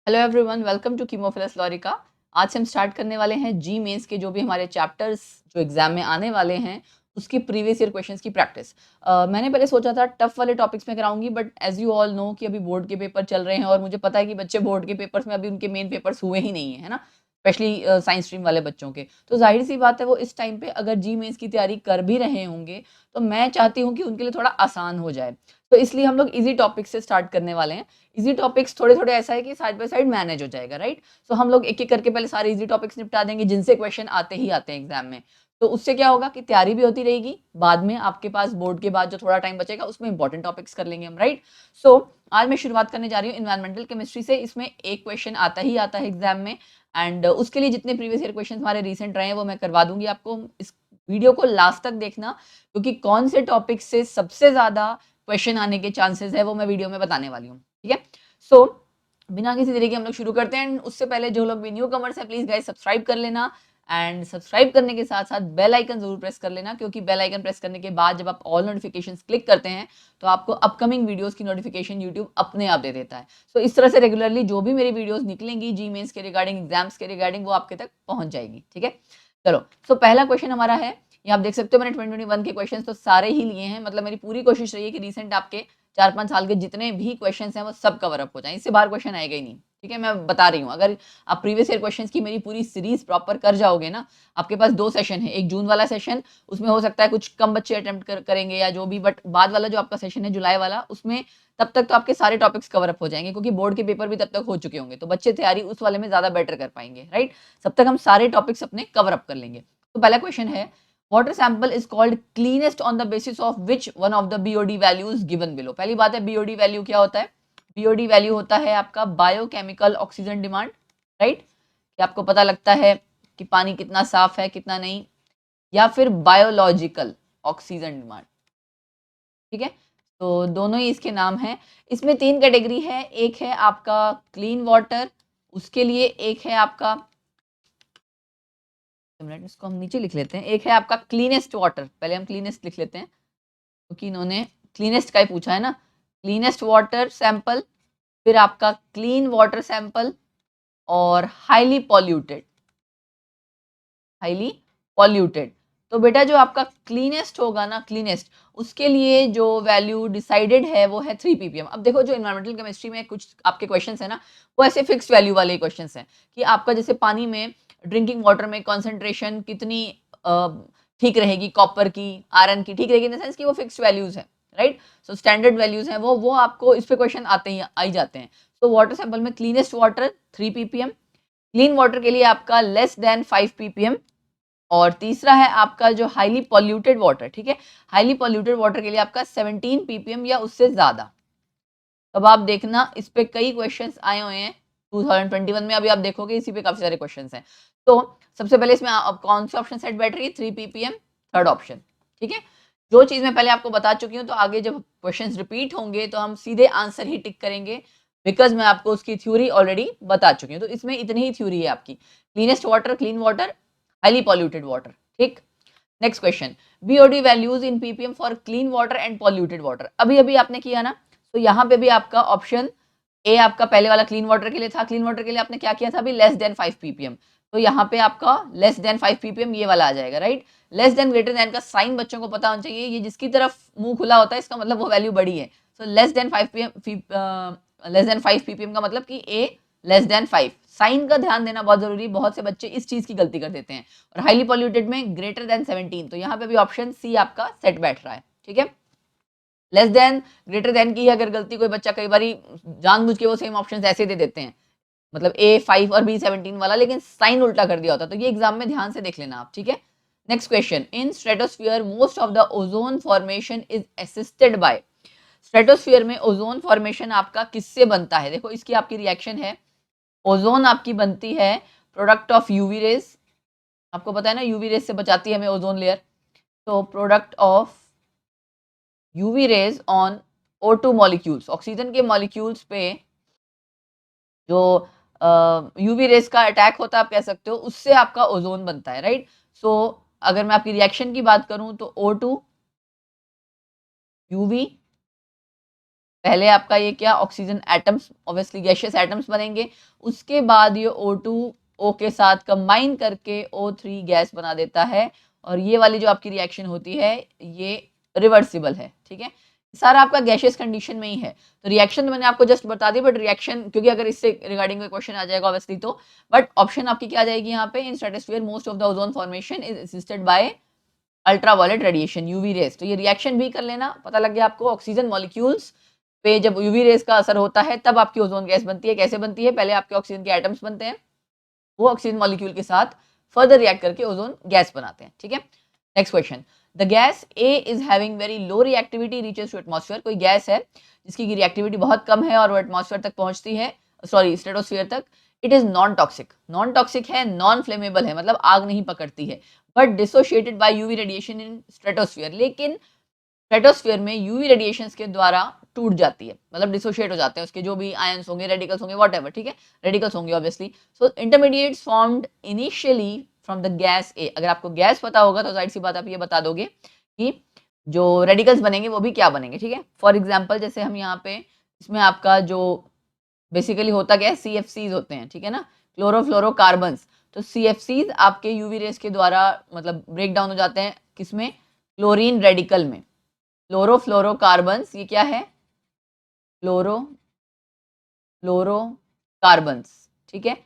Hello everyone, welcome to Chemophilus Lorica. आज से हम स्टार्ट करने वाले हैं जी मेंस के जो भी हमारे चैप्टर्स जो एग्जाम में आने वाले हैं उसकी प्रीवियस ईयर क्वेश्चंस की प्रैक्टिस। मैंने पहले सोचा था टफ वाले टॉपिक्स में कराऊंगी, but as you all know कि अभी बोर्ड के पेपर चल रहे हैं और मुझे पता है कि बच्चे बोर्ड के पेपर्स में अभी उनके मेन पेपर्स हुए ही नहीं है ना, स्पेशली साइंस स्ट्रीम वाले बच्चों के। तो जाहिर सी बात है वो इस टाइम पे अगर जी मेंस की तैयारी कर भी रहे होंगे तो मैं चाहती हूँ कि उनके लिए थोड़ा आसान हो जाए। तो इसलिए हम लोग इजी टॉपिक से स्टार्ट करने वाले हैं। इजी टॉपिक्स थोड़े थोड़े ऐसा है कि साइड बाय साइड मैनेज हो जाएगा, राइट। सो हम लोग एक एक करके पहले सारे इजी टॉपिक्स निपटा देंगे जिनसे क्वेश्चन आते ही आते हैं एग्जाम में। तो उससे क्या होगा कि तैयारी भी होती रहेगी, बाद में आपके पास बोर्ड के बाद जो थोड़ा टाइम बचेगा उसमें इंपॉर्टेंट टॉपिक्स कर लेंगे हम, राइट। सो आज मैं शुरुआत करने जा रही हूँ इन्वायरमेंटल केमिस्ट्री से। इसमें एक क्वेश्चन आता ही आता है एग्जाम में, एंड उसके लिए जितने प्रीवियस ईयर क्वेश्चन हमारे रिसेंट रहे हैं वो मैं करवा दूंगी आपको। इस वीडियो को लास्ट तक देखना, क्योंकि कौन से टॉपिक से सबसे ज्यादा क्वेश्चन आने के चांसेस है वो मैं वीडियो में बताने वाली हूँ, ठीक है। सो बिना किसी देरी के हम लोग शुरू करते हैं। उससे पहले जो लोग भी न्यू कमर्स है प्लीज गाइस सब्सक्राइब कर लेना, एंड सब्सक्राइब करने के साथ साथ बेल आइकन जरूर प्रेस कर लेना, क्योंकि बेल आइकन प्रेस करने के बाद जब आप ऑल नोटिफिकेशंस क्लिक करते हैं तो आपको अपकमिंग वीडियोस की नोटिफिकेशन यूट्यूब अपने आप दे देता है। सो इस तरह से रेगुलरली जो भी मेरी वीडियोस निकलेंगी जी मेंस के रिगार्डिंग, एग्जाम्स के रिगार्डिंग, वो आपके तक पहुंच जाएगी, ठीक है। चलो, सो पहला क्वेश्चन हमारा है, ये आप देख सकते हो मैंने 2021 के क्वेश्चन तो सारे ही लिए हैं। मतलब मेरी पूरी कोशिश रही है कि रिसेंट आपके 4-5 साल के जितने भी क्वेश्चन हैं वो सब कवर अप हो जाएं, इससे बाहर क्वेश्चन आएगा ही नहीं, ठीक है। मैं बता रही हूँ, अगर आप प्रीवियस ईयर क्वेश्चंस की मेरी पूरी सीरीज प्रॉपर कर जाओगे ना, आपके पास 2 सेशन है। एक जून वाला सेशन, उसमें हो सकता है कुछ कम बच्चे अटेम्प्ट करेंगे या जो भी, बट बाद वाला जो आपका सेशन है जुलाई वाला, उसमें तब तक तो आपके सारे टॉपिक्स कवर अप हो जाएंगे, क्योंकि बोर्ड के पेपर भी तब तक हो चुके होंगे, तो बच्चे तैयारी उस वाले में ज्यादा बेटर कर पाएंगे, राइट। तब तक हम सारे टॉपिक्स अपने कवर अप कर लेंगे। तो पहला क्वेश्चन है, water sample is called cleanest on the basis of which one of the BOD values given below. पहली बात है, बीओडी वैल्यू क्या होता है? बीओडी वैल्यू होता है आपका बायोकेमिकल ऑक्सीजन डिमांड, राइट। कि आपको पता लगता है कि पानी कितना साफ है कितना नहीं, या फिर बायोलॉजिकल ऑक्सीजन डिमांड, ठीक है। तो दोनों ही इसके नाम हैं। इसमें 3 कैटेगरी है, एक है आपका क्लीन वाटर, उसके लिए एक है आपका, इसको हम नीचे लिख लेते हैं, एक है आपका क्लीनेस्ट वाटर। पहले हम क्लीनेस्ट लिख लेते हैं क्योंकि इन्होंने क्लीनेस्ट का ही पूछा है ना। क्लीनेस्ट वाटर सैंपल, फिर आपका क्लीन वाटर सैंपल, और हाईली पॉल्यूटेड। Highly polluted. तो बेटा जो आपका क्लीनेस्ट होगा ना, क्लीनेस्ट, उसके लिए जो वैल्यू डिसाइडेड है वो है 3 ppm। अब देखो, जो इन्वायरमेंटल केमिस्ट्री में कुछ आपके क्वेश्चंस है ना, वो ऐसे फिक्स वैल्यू वाले क्वेश्चंस हैं कि आपका जैसे पानी में, ड्रिंकिंग वाटर में कॉन्सेंट्रेशन कितनी ठीक रहेगी, कॉपर की, आयरन की ठीक रहेगी, इन द सेंस कि वो फिक्स वैल्यूज है, राइट। सो स्टैंडर्ड वैल्यूज हैं वो आपको इस पे क्वेश्चन आते ही आ ही जाते हैं। तो वाटर सैंपल में cleanest water 3 ppm, clean water के लिए आपका लेस देन 5 ppm, और तीसरा है आपका जो हाईली पॉल्यूटेड वाटर, ठीक है। हाईली पॉल्यूटेड वाटर के लिए आपका 17 ppm या उससे ज्यादा। अब आप देखना, इस पे कई क्वेश्चंस आए हुए हैं 2021 में, अभी आप देखोगे इसी पे काफी सारे क्वेश्चंस हैं। तो सबसे पहले इसमें अब कौन सी ऑप्शन सेट बैठ रही है? 3 ppm, थर्ड ऑप्शन, ठीक है। जो चीज मैं पहले आपको बता चुकी हूँ, तो आगे जब क्वेश्चंस रिपीट होंगे तो हम सीधे आंसर ही टिक करेंगे, बिकॉज मैं आपको उसकी थ्योरी ऑलरेडी बता चुकी हूँ। तो इसमें इतनी ही थ्योरी है आपकी, cleanest water, clean water, highly polluted water, ठीक। Next question, BOD values in ppm for clean water and polluted water. अभी अभी आपने किया ना, तो यहाँ पे भी आपका ऑप्शन ए आपका पहले वाला क्लीन वाटर के लिए था। क्लीन वाटर के लिए आपने क्या किया था अभी? Less than 5 ppm। तो यहाँ पे आपका लेस देन 5 ppm ये वाला आ जाएगा, right. Less than greater than का साइन बच्चों को पता होना चाहिए, ये जिसकी तरफ मुंह खुला होता है इसका मतलब वो वैल्यू बड़ी है। So less than 5 pm, less than 5 ppm का मतलब कि ए लेस देन 5। साइन का ध्यान देना बहुत जरूरी, बहुत से बच्चे इस चीज की गलती कर देते हैं। और हाईली पॉल्यूटेड में ग्रेटर देन 17, तो यहाँ पे भी ऑप्शन सी आपका सेट बैठ रहा है, ठीक है। लेस देन, ग्रेटर देन की अगर गलती कोई बच्चा कई बार जानबूझ के वो सेम ऑप्शन ऐसे दे देते हैं, मतलब ए 5 और बी 17 वाला, लेकिन साइन उल्टा कर दिया होता है। तो ये एग्जाम में ध्यान से देख लेना आप, ठीक है। Next question, in stratosphere most of the ozone formation is assisted bye. Stratosphere में ओजोन फॉर्मेशन आपका किससे बनता है? देखो इसकी आपकी रिएक्शन है, ओजोन आपकी बनती है प्रोडक्ट ऑफ यूवी रेज। आपको पता है ना, यूवी रेज से बचाती है हमें ओजोन लेयर। तो product of UV rays on O2 molecules, oxygen के मॉलिक्यूल्स पे जो यूवी रेज का अटैक होता है आप कह सकते हो, उससे आपका ओजोन बनता है, राइट। सो अगर मैं आपकी रिएक्शन की बात करूं तो O2 यूवी पहले आपका ये क्या oxygen atoms, obviously gaseous atoms बनेंगे, उसके बाद ये O2O के साथ कंबाइन करके O3 गैस बना देता है, और ये वाली जो आपकी रिएक्शन होती है ये रिवर्सिबल है, ठीक है। सारा आपका गैशियस कंडीशन में ही है। तो रिएक्शन मैंने आपको जस्ट बता दी, बट रिएक्शन क्योंकि अगर इससे रिगार्डिंग कोई क्वेश्चन आ जाएगा ऑब्वियसली तो, बट ऑप्शन आपकी क्या आ जाएगी यहाँ पे, in stratosphere most of the ozone formation is assisted by ultraviolet radiation, UV rays. तो ये रिएक्शन भी कर लेना, पता लग गया आपको। ऑक्सीजन मॉलिक्यूल्स पे जब यूवी रेस का असर होता है तब आपकी ओजोन गैस बनती है। कैसे बनती है, पहले आपके ऑक्सीजन के एटम्स बनते हैं, वो ऑक्सीजन मॉलिक्यूल के साथ फर्दर रिएक्ट करके ओजोन गैस बनाते हैं, ठीक है। Next question, the gas A is having very low reactivity reaches to atmosphere. कोई गैस है जिसकी रिएक्टिविटी बहुत कम है और वो एटमॉस्फेयर तक पहुंचती है, सॉरी स्ट्रेटोस्फीयर तक। It is non toxic, non toxic है, नॉन फ्लेमेबल है, मतलब आग नहीं पकड़ती है, but dissociated by UV radiation in stratosphere. लेकिन स्ट्रेटोस्फीयर में यूवी रेडिएशंस के द्वारा टूट जाती है, मतलब डिसोशिएट हो जाते हैं उसके जो भी आयंस होंगे, रेडिकल्स होंगे, व्हाटएवर, ठीक है, रेडिकल्स होंगे obviously. So intermediates formed initially from the gas A. अगर आपको गैस पता होगा तो जाहिर सी बात आप ये बता दोगे कि जो रेडिकल्स बनेंगे वो भी क्या बनेंगे, ठीक है। फॉर एग्जाम्पल जैसे हम यहाँ पे इसमें आपका जो बेसिकली होता क्या है, CFCs होते हैं, ठीक है ना, क्लोरोफ्लोरोकार्बन्स। तो CFCs आपके यूवी रेस के द्वारा मतलब ब्रेक डाउन हो जाते हैं किसमें, क्लोरीन रेडिकल में। क्लोरोफ्लोरोकार्बन्स ये क्या है, फ्लोरोकार्बन्स, ठीक है।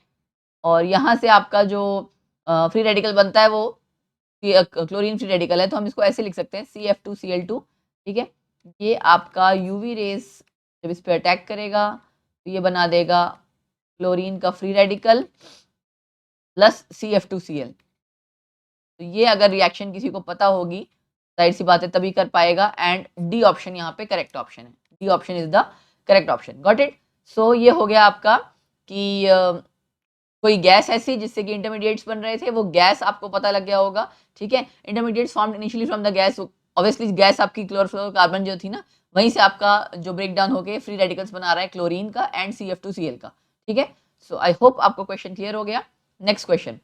और यहाँ से आपका जो फ्री रेडिकल बनता है वो क्लोरीन फ्री रेडिकल है, तो हम इसको ऐसे लिख सकते हैं CF2Cl2, ठीक है। ये आपका यूवी रेस जब इस पे अटैक करेगा तो ये बना देगा क्लोरीन का फ्री रेडिकल प्लस CF2Cl। तो ये अगर रिएक्शन किसी को पता होगी जाहिर सी बात है तभी कर पाएगा, एंड डी ऑप्शन यहाँ पे करेक्ट ऑप्शन है, D option is the correct option. Got it. So ये हो गया आपका कि कोई गैस ऐसी जिससे कि इंटरमीडिएट्स बन रहे थे, वो गैस आपको पता लग गया होगा, ठीक है। Intermediates formed initially from the gas, obviously gas आपकी क्लोरोफ्लोरोकार्बन जो थी ना, वहीं से आपका जो ब्रेक डाउन होके फ्री रेडिकल्स बना रहा है क्लोरीन का एंड CF2Cl का, ठीक है। सो आई होप आपको क्वेश्चन क्लियर हो गया। नेक्स्ट क्वेश्चन,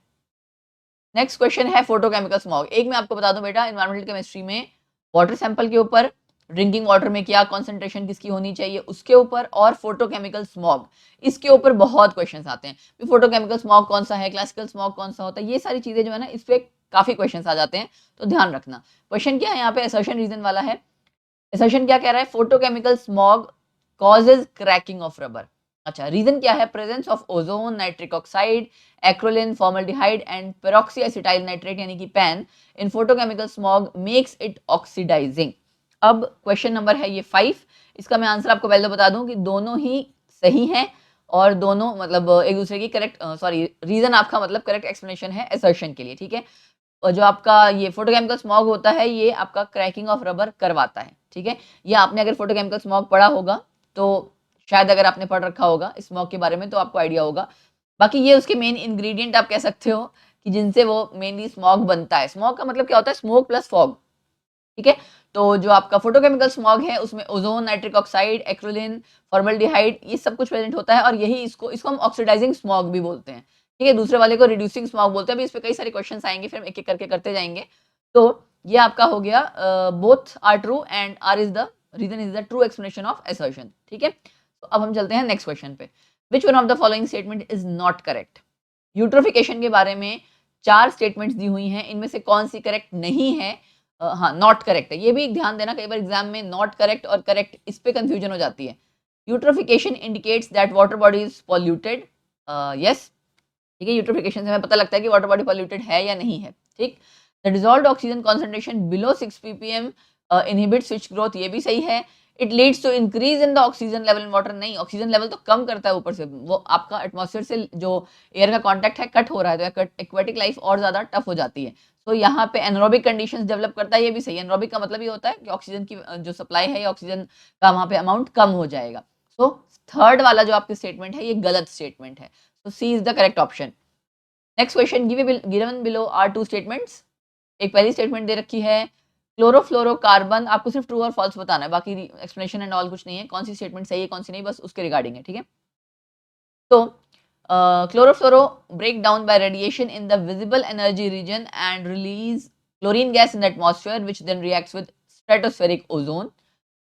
नेक्स्ट क्वेश्चन है फोटोकेमिकल स्मॉग। एक मैं आपको बता दूं बेटा, एनवायरमेंटल केमिस्ट्री में वाटर सैंपल के ऊपर, ड्रिंकिंग वाटर में क्या कॉन्सेंट्रेशन किसकी होनी चाहिए उसके ऊपर, और फोटोकेमिकल स्मॉग इसके ऊपर बहुत क्वेश्चंस आते हैं। फोटोकेमिकल स्मॉग कौन सा है, क्लासिकल स्मॉग कौन सा होता है, ये सारी चीजें जो है ना इस पे काफी क्वेश्चंस आ जाते हैं, तो ध्यान रखना। क्वेश्चन क्या है यहाँ पे, असर्शन रीजन वाला है। असर्शन क्या कह रहा है, photochemical smog causes cracking of rubber. अच्छा, रीजन क्या है, presence of ozone, nitric oxide, acrolein, formaldehyde and peroxy acetyl nitrate यानी कि PAN in photochemical smog makes it oxidising. अब क्वेश्चन नंबर है ये 5, इसका मैं आंसर आपको पहले बता दूं कि दोनों ही सही हैं और दोनों मतलब एक दूसरे की करेक्ट, सॉरी रीजन आपका मतलब करेक्ट एक्सप्लेनेशन है असर्शन के लिए, ठीक है। और जो आपका ये फोटोकेमिकल स्मॉग होता है ये आपका क्रैकिंग ऑफ रबर करवाता है, ठीक है। ये आपने अगर फोटोकेमिकल स्मॉग पढ़ा होगा तो शायद अगर आपने पढ़ रखा होगा स्मॉग के बारे में तो आपको आइडिया होगा। बाकी ये उसके मेन इंग्रेडिएंट आप कह सकते हो कि जिनसे वो मेनली स्मॉग बनता है। स्मॉग का मतलब क्या होता है, स्मोक प्लस फॉग, ठीक है। तो जो आपका फोटोकेमिकल स्मॉग है उसमें ozone, nitric oxide, acrolein, formaldehyde ये सब कुछ प्रेजेंट होता है, और यही इसको इसको हम ऑक्सीडाइजिंग स्मॉग भी बोलते हैं, ठीक है। दूसरे वाले को रिड्यूसिंग स्मॉग बोलते हैं। अभी इस पे कई सारे क्वेश्चंस आएंगे, फिर हम एक एक करके करते जाएंगे। तो ये आपका हो गया both are true and R is the reason is the true explanation of assertion, ठीक है। तो अब हम चलते हैं नेक्स्ट क्वेश्चन पे। विच one of the following statement is not correct. Eutrophication के बारे में 4 स्टेटमेंट्स दी हुई हैं, इनमें से कौन सी करेक्ट नहीं है, हाँ नॉट करेक्ट है। ये भी ध्यान देना, कई बार एग्जाम में नॉट करेक्ट और करेक्ट इस पे कंफ्यूजन हो जाती है। Eutrophication indicates that water body is polluted, yes, ठीक है। यूट्रोफिकेशन से हमें पता लगता है कि वाटर बॉडी पॉल्यूटेड है या नहीं है, ठीक। The dissolved oxygen concentration below 6 ppm inhibit switch growth, ये भी सही है। It leads to increase in the oxygen level in water, नहीं, ऑक्सीजन लेवल तो कम करता है ऊपर से, वो आपका एटमॉस्फेयर से जो एयर का कांटेक्ट है कट हो रहा है, तो एक्वेटिक लाइफ और ज्यादा टफ हो जाती है। तो यहाँ पे एनरोबिक कंडीशंस डेवलप करता है, ये भी सही है। एनरोबिक का मतलब ये होता है कि ऑक्सीजन की जो सप्लाई है, ऑक्सीजन का वहां पे अमाउंट कम हो जाएगा। सो थर्ड वाला जो आपकी स्टेटमेंट है ये गलत स्टेटमेंट है, तो C is the correct option. Next question, given below are 2 statements. एक पहली स्टेटमेंट दे रखी है क्लोरोफ्लोरोकार्बन, आपको सिर्फ ट्रू और फॉल्स बताना है, बाकी एक्सप्लेनेशन एंड ऑल कुछ नहीं है, कौन सी स्टेटमेंट सही है कौन सी नहीं, बस उसके रिगार्डिंग है, ठीक है। तो chlorofluoro break down by radiation in the visible energy region and release chlorine gas in the atmosphere which then reacts with stratospheric ozone,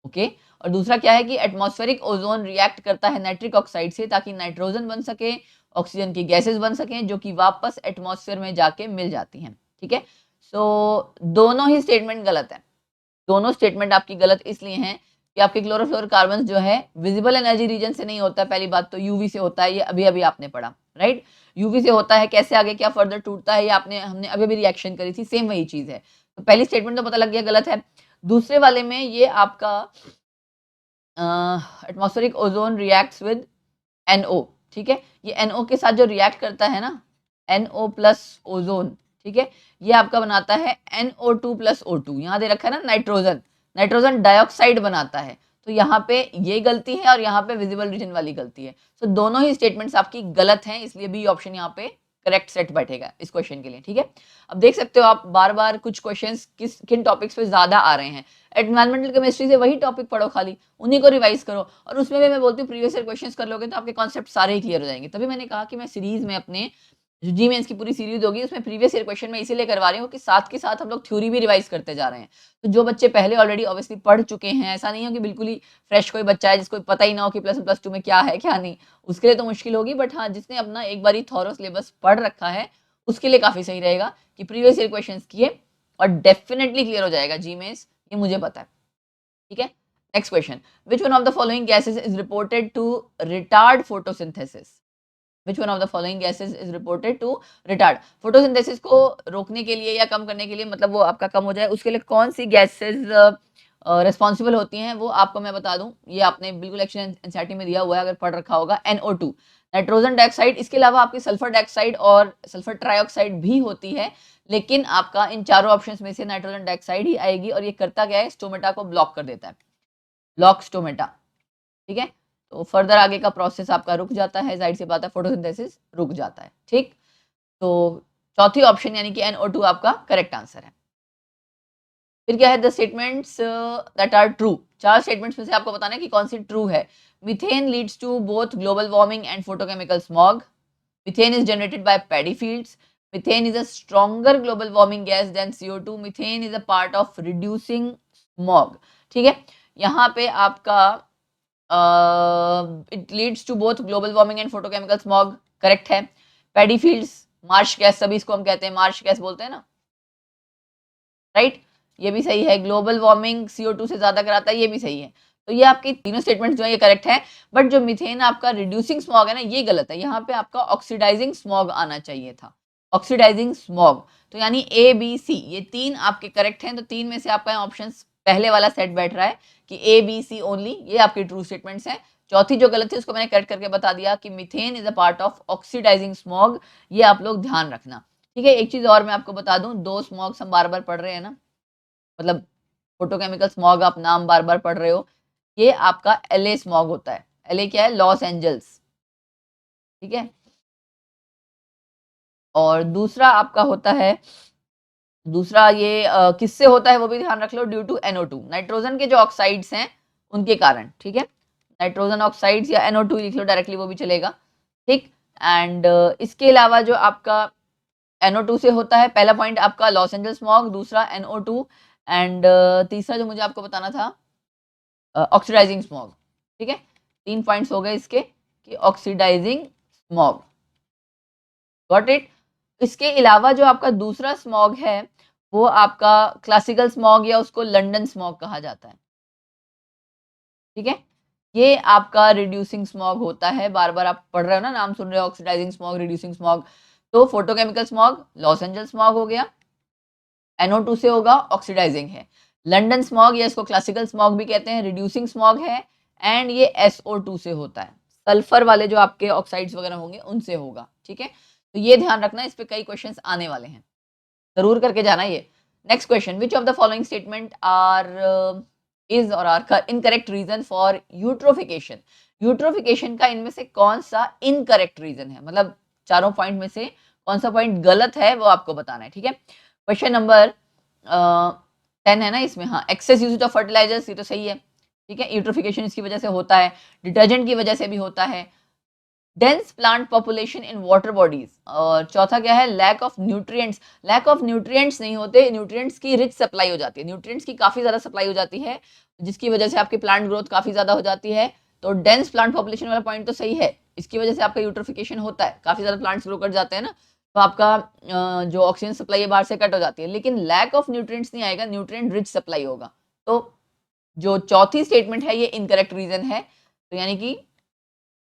okay. और दूसरा क्या है कि एटमॉस्फेरिक ओजोन रिएक्ट करता है नाइट्रिक ऑक्साइड से ताकि नाइट्रोजन बन सके, ऑक्सीजन की गैसेस बन सकें जो कि वापस एटमॉस्फेयर में जाके मिल जाती हैं। ठीक है, सो दोनों ही स्टेटमेंट गलत है। दोनों स्टेटमेंट आपकी गलत इसलिए हैं कि आपके क्लोरोफ्लोरोकार्बन जो है विजिबल एनर्जी रीजन से नहीं होता है, पहली बात तो यूवी से होता है, ये अभी अभी आपने पढ़ा, राइट। यूवी से होता है, कैसे आगे क्या फर्दर टूटता है ये हमने अभी अभी रिएक्शन करी थी, सेम वही चीज है। तो पहली स्टेटमेंट तो पता लग गया गलत है। दूसरे वाले में ये आपका atmospheric ozone reacts with NO, ठीक है, ये NO के साथ जो रिएक्ट करता है ना, NO प्लस ओजोन, ठीक है, ये आपका बनाता है NO2 प्लस O2, यहाँ दे रखा है ना नाइट्रोजन, नाइट्रोजन डाइऑक्साइड बनाता है। तो यहाँ पे ये गलती है और यहाँ पे विजिबल रीजन वाली गलती है। तो दोनों ही स्टेटमेंट्स आपकी गलत हैं, इसलिए बी ऑप्शन यहाँ पे करेक्ट सेट बैठेगा इस क्वेश्चन के लिए। ठीक है, अब देख सकते हो आप बार बार कुछ क्वेश्चंस किन टॉपिक्स पे ज्यादा आ रहे हैं। एनवायरमेंटल केमिस्ट्री से वही टॉपिक पढ़ो, खाली उन्हीं को रिवाइज करो, और उसमें भी मैं बोलती हूँ प्रीवियस ईयर क्वेश्चंस कर लोगे तो आपके कॉन्सेप्ट सारे ही क्लियर हो जाएंगे। तभी मैंने कहा कि मैं सीरीज में अपने जो जी मेंस की पूरी सीरीज होगी उसमें प्रीवियस ईयर क्वेश्चन मैं इसीलिए करवा रही हूँ कि साथ के साथ हम लोग थ्योरी भी रिवाइज करते जा रहे हैं। तो जो बच्चे पहले ऑलरेडी ऑब्वियसली पढ़ चुके हैं, ऐसा नहीं हो कि बिल्कुल ही फ्रेश कोई बच्चा है जिसको पता ही ना हो कि प्लस टू में क्या है क्या नहीं, उसके लिए तो मुश्किल होगी। बट हाँ, जिसने अपना एक बार थॉरो सिलेबस पढ़ रखा है उसके लिए काफी सही रहेगा कि प्रीवियस ईयर क्वेश्चन किए और डेफिनेटली क्लियर हो जाएगा जी मेंस, ये मुझे पता है। ठीक है, next question, which one of the following gases is reported to retard photosynthesis? Which one of the following gases is reported to retard photosynthesis? को रोकने के लिए या कम करने के लिए, मतलब वो आपका कम हो जाए, उसके लिए कौन सी गैसेस रिस्पॉन्सिबल होती हैं, वो आपको मैं बता दूं। ये आपने बिल्कुल एक्शन एनसीईआरटी में दिया हुआ है, अगर पढ़ रखा होगा। NO2 नाइट्रोजन डाइऑक्साइड, इसके अलावा आपकी सल्फर डाइऑक्साइड और सल्फर ट्राइऑक्साइड भी होती है, लेकिन आपका इन चारों ऑप्शंस में से नाइट्रोजन डाइऑक्साइड ही आएगी। और ये करता क्या है, स्टोमेटा को ब्लॉक कर देता है, ब्लॉक स्टोमेटा। ठीक है, तो फर्दर आगे का प्रोसेस आपका रुक जाता है, जाहिर सी बात है फोटोसिंथेसिस रुक जाता है। ठीक, तो चौथी ऑप्शन यानी कि NO2 आपका करेक्ट आंसर है। फिर क्या है, the statements that are true, चार स्टेटमेंट्स में से आपको बताना है कि कौन सी ट्रू है। Methane leads to both global warming and photochemical smog. Methane is generated by paddy fields. Methane is a stronger global warming gas than CO2। Methane is a part of reducing smog. ठीक है, यहाँ पे आपका it leads to both global warming and photochemical smog correct है। Paddy fields, Marsh gas, सभी इसको हम कहते हैं मार्श गैस बोलते हैं ना, राइट, ये भी सही है। ग्लोबल वार्मिंग CO2 से ज्यादा कराता है, ये भी सही है। तो ये आपके तीनों स्टेटमेंट जो है ये करेक्ट है। बट जो मीथेन आपका रिड्यूसिंग स्मॉग है ना, ये गलत है। यहाँ पे आपका ऑक्सीडाइजिंग स्मॉग आना चाहिए था, ऑक्सीडाइजिंग स्मॉग। तो यानी A B C ये तीन आपके करेक्ट हैं। तो तीन में से आपका ऑप्शन पहले वाला सेट बैठ रहा है कि A B C ओनली, ये आपकी ट्रू स्टेटमेंट्स हैं। चौथी जो गलत थी उसको मैंने करेक्ट करके बता दिया कि methane is a part of oxidising smog, ये आप लोग ध्यान रखना। ठीक है, एक चीज और मैं आपको बता दूं, दो स्मॉग्स हम बार बार पढ़ रहे हैं ना, मतलब फोटोकेमिकल स्मॉग आप नाम बार बार पढ़ रहे हो, ये आपका LA स्मॉग होता है। LA क्या है, लॉस एंजल्स। ठीक है, और दूसरा आपका होता है, दूसरा ये किससे होता है वो भी ध्यान रख लो, ड्यू टू NO2, नाइट्रोजन के जो ऑक्साइड्स हैं उनके कारण। ठीक है, नाइट्रोजन ऑक्साइड्स या NO2 लिख लो डायरेक्टली, वो भी चलेगा। ठीक, एंड इसके अलावा जो आपका NO2 से होता है, पहला पॉइंट आपका लॉस एंजल्स स्मॉग, दूसरा NO2, एंड तीसरा जो मुझे आपको बताना था ऑक्सीडाइजिंग स्मॉग। ठीक है, तीन पॉइंट्स हो गए इसके कि ऑक्सीडाइजिंग स्मॉग, गॉट इट। इसके अलावा जो आपका दूसरा स्मॉग है वो आपका क्लासिकल स्मॉग या उसको लंदन स्मॉग कहा जाता है। ठीक है, ये आपका रिड्यूसिंग स्मॉग होता है, बार बार आप पढ़ रहे हो ना, नाम सुन रहे हो, ऑक्सीडाइजिंग स्मॉग, रिड्यूसिंग स्मॉग। तो photochemical smog Los Angeles smog हो गया, NO2 से होगा, ऑक्सीडाइजिंग है। लंदन स्मॉग या इसको क्लासिकल स्मॉग भी कहते हैं, रिड्यूसिंग स्मॉग है, एंड ये SO2 से होता है, सल्फर वाले जो आपके ऑक्साइड्स वगैरह होंगे उनसे होगा। ठीक है, तो ये ध्यान रखना, इस पे कई क्वेश्चंस आने वाले हैं, जरूर करके जाना ये। Next question, which of the following statement are is और are incorrect reason for eutrophication? Eutrophication का इनमें से कौन सा इनकरेक्ट रीजन है, मतलब चारों पॉइंट में से कौन सा पॉइंट गलत है वो आपको बताना है। ठीक है, क्वेश्चन नंबर 10 है ना इसमें, हाँ, एक्सेस यूज ऑफ फर्टिलाइजर्स, ये तो सही है। ठीक है, यूट्रोफिकेशन इसकी वजह से होता है, डिटर्जेंट की वजह से भी होता है, dense plant population in water bodies, और चौथा क्या है, lack of nutrients. Lack of nutrients नहीं होते, न्यूट्रिएंट्स की रिच सप्लाई हो जाती है, न्यूट्रिएंट्स की काफी ज्यादा सप्लाई हो जाती है, जिसकी वजह से आपकी प्लांट ग्रोथ काफी ज्यादा हो जाती है। तो डेंस प्लांट पॉपुलेशन वाला पॉइंट तो सही है, इसकी वजह से आपका यूट्रोफिकेशन होता है, काफी ज्यादा प्लांट्स ग्रो कर जाते हैं ना, तो आपका जो ऑक्सीजन सप्लाई है बाहर से कट हो जाती है, लेकिन लैक ऑफ न्यूट्रिएंट्स नहीं आएगा, न्यूट्रिएंट रिच सप्लाई होगा। तो जो चौथी स्टेटमेंट है ये इनकरेक्ट रीजन है, तो यानी कि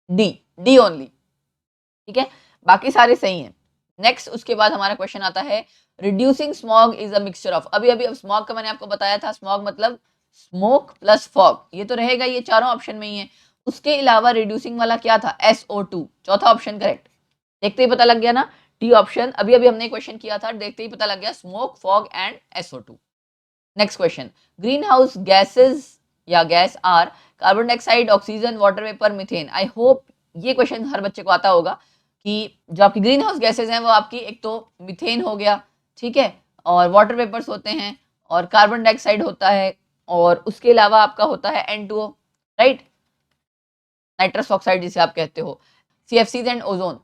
डी, डी ओनली, ठीक है, बाकी सारे सही हैं। नेक्स्ट उसके बाद हमारा क्वेश्चन आता है, reducing smog is a mixture of, अभी अभी अब स्मॉग का मैंने आपको बताया था, स्मॉग मतलब स्मोक प्लस फॉग, ये तो रहेगा, ये चारों ऑप्शन में ही है। उसके अलावा रिड्यूसिंग वाला क्या था, SO2, चौथा ऑप्शन करेक्ट, देखते ही पता लग गया ना, डी ऑप्शन, अभी अभी हमने क्वेश्चन किया था, देखते ही पता लग गया, smoke, fog and SO2। Next question, greenhouse gases या gas are carbon dioxide, oxygen, water vapour, methane. I hope ये क्वेश्चन हर बच्चे को आता होगा कि जो आपकी ग्रीन हाउस गैसेज हैं वो आपकी एक तो मीथेन हो गया, ठीक है, और वाटर वेपर्स होते हैं, और कार्बन डाइऑक्साइड होता है, और उसके अलावा आपका होता है N2O, राइट, नाइट्रस ऑक्साइड जिसे आप कहते हो, CFCs एंड ओजोन,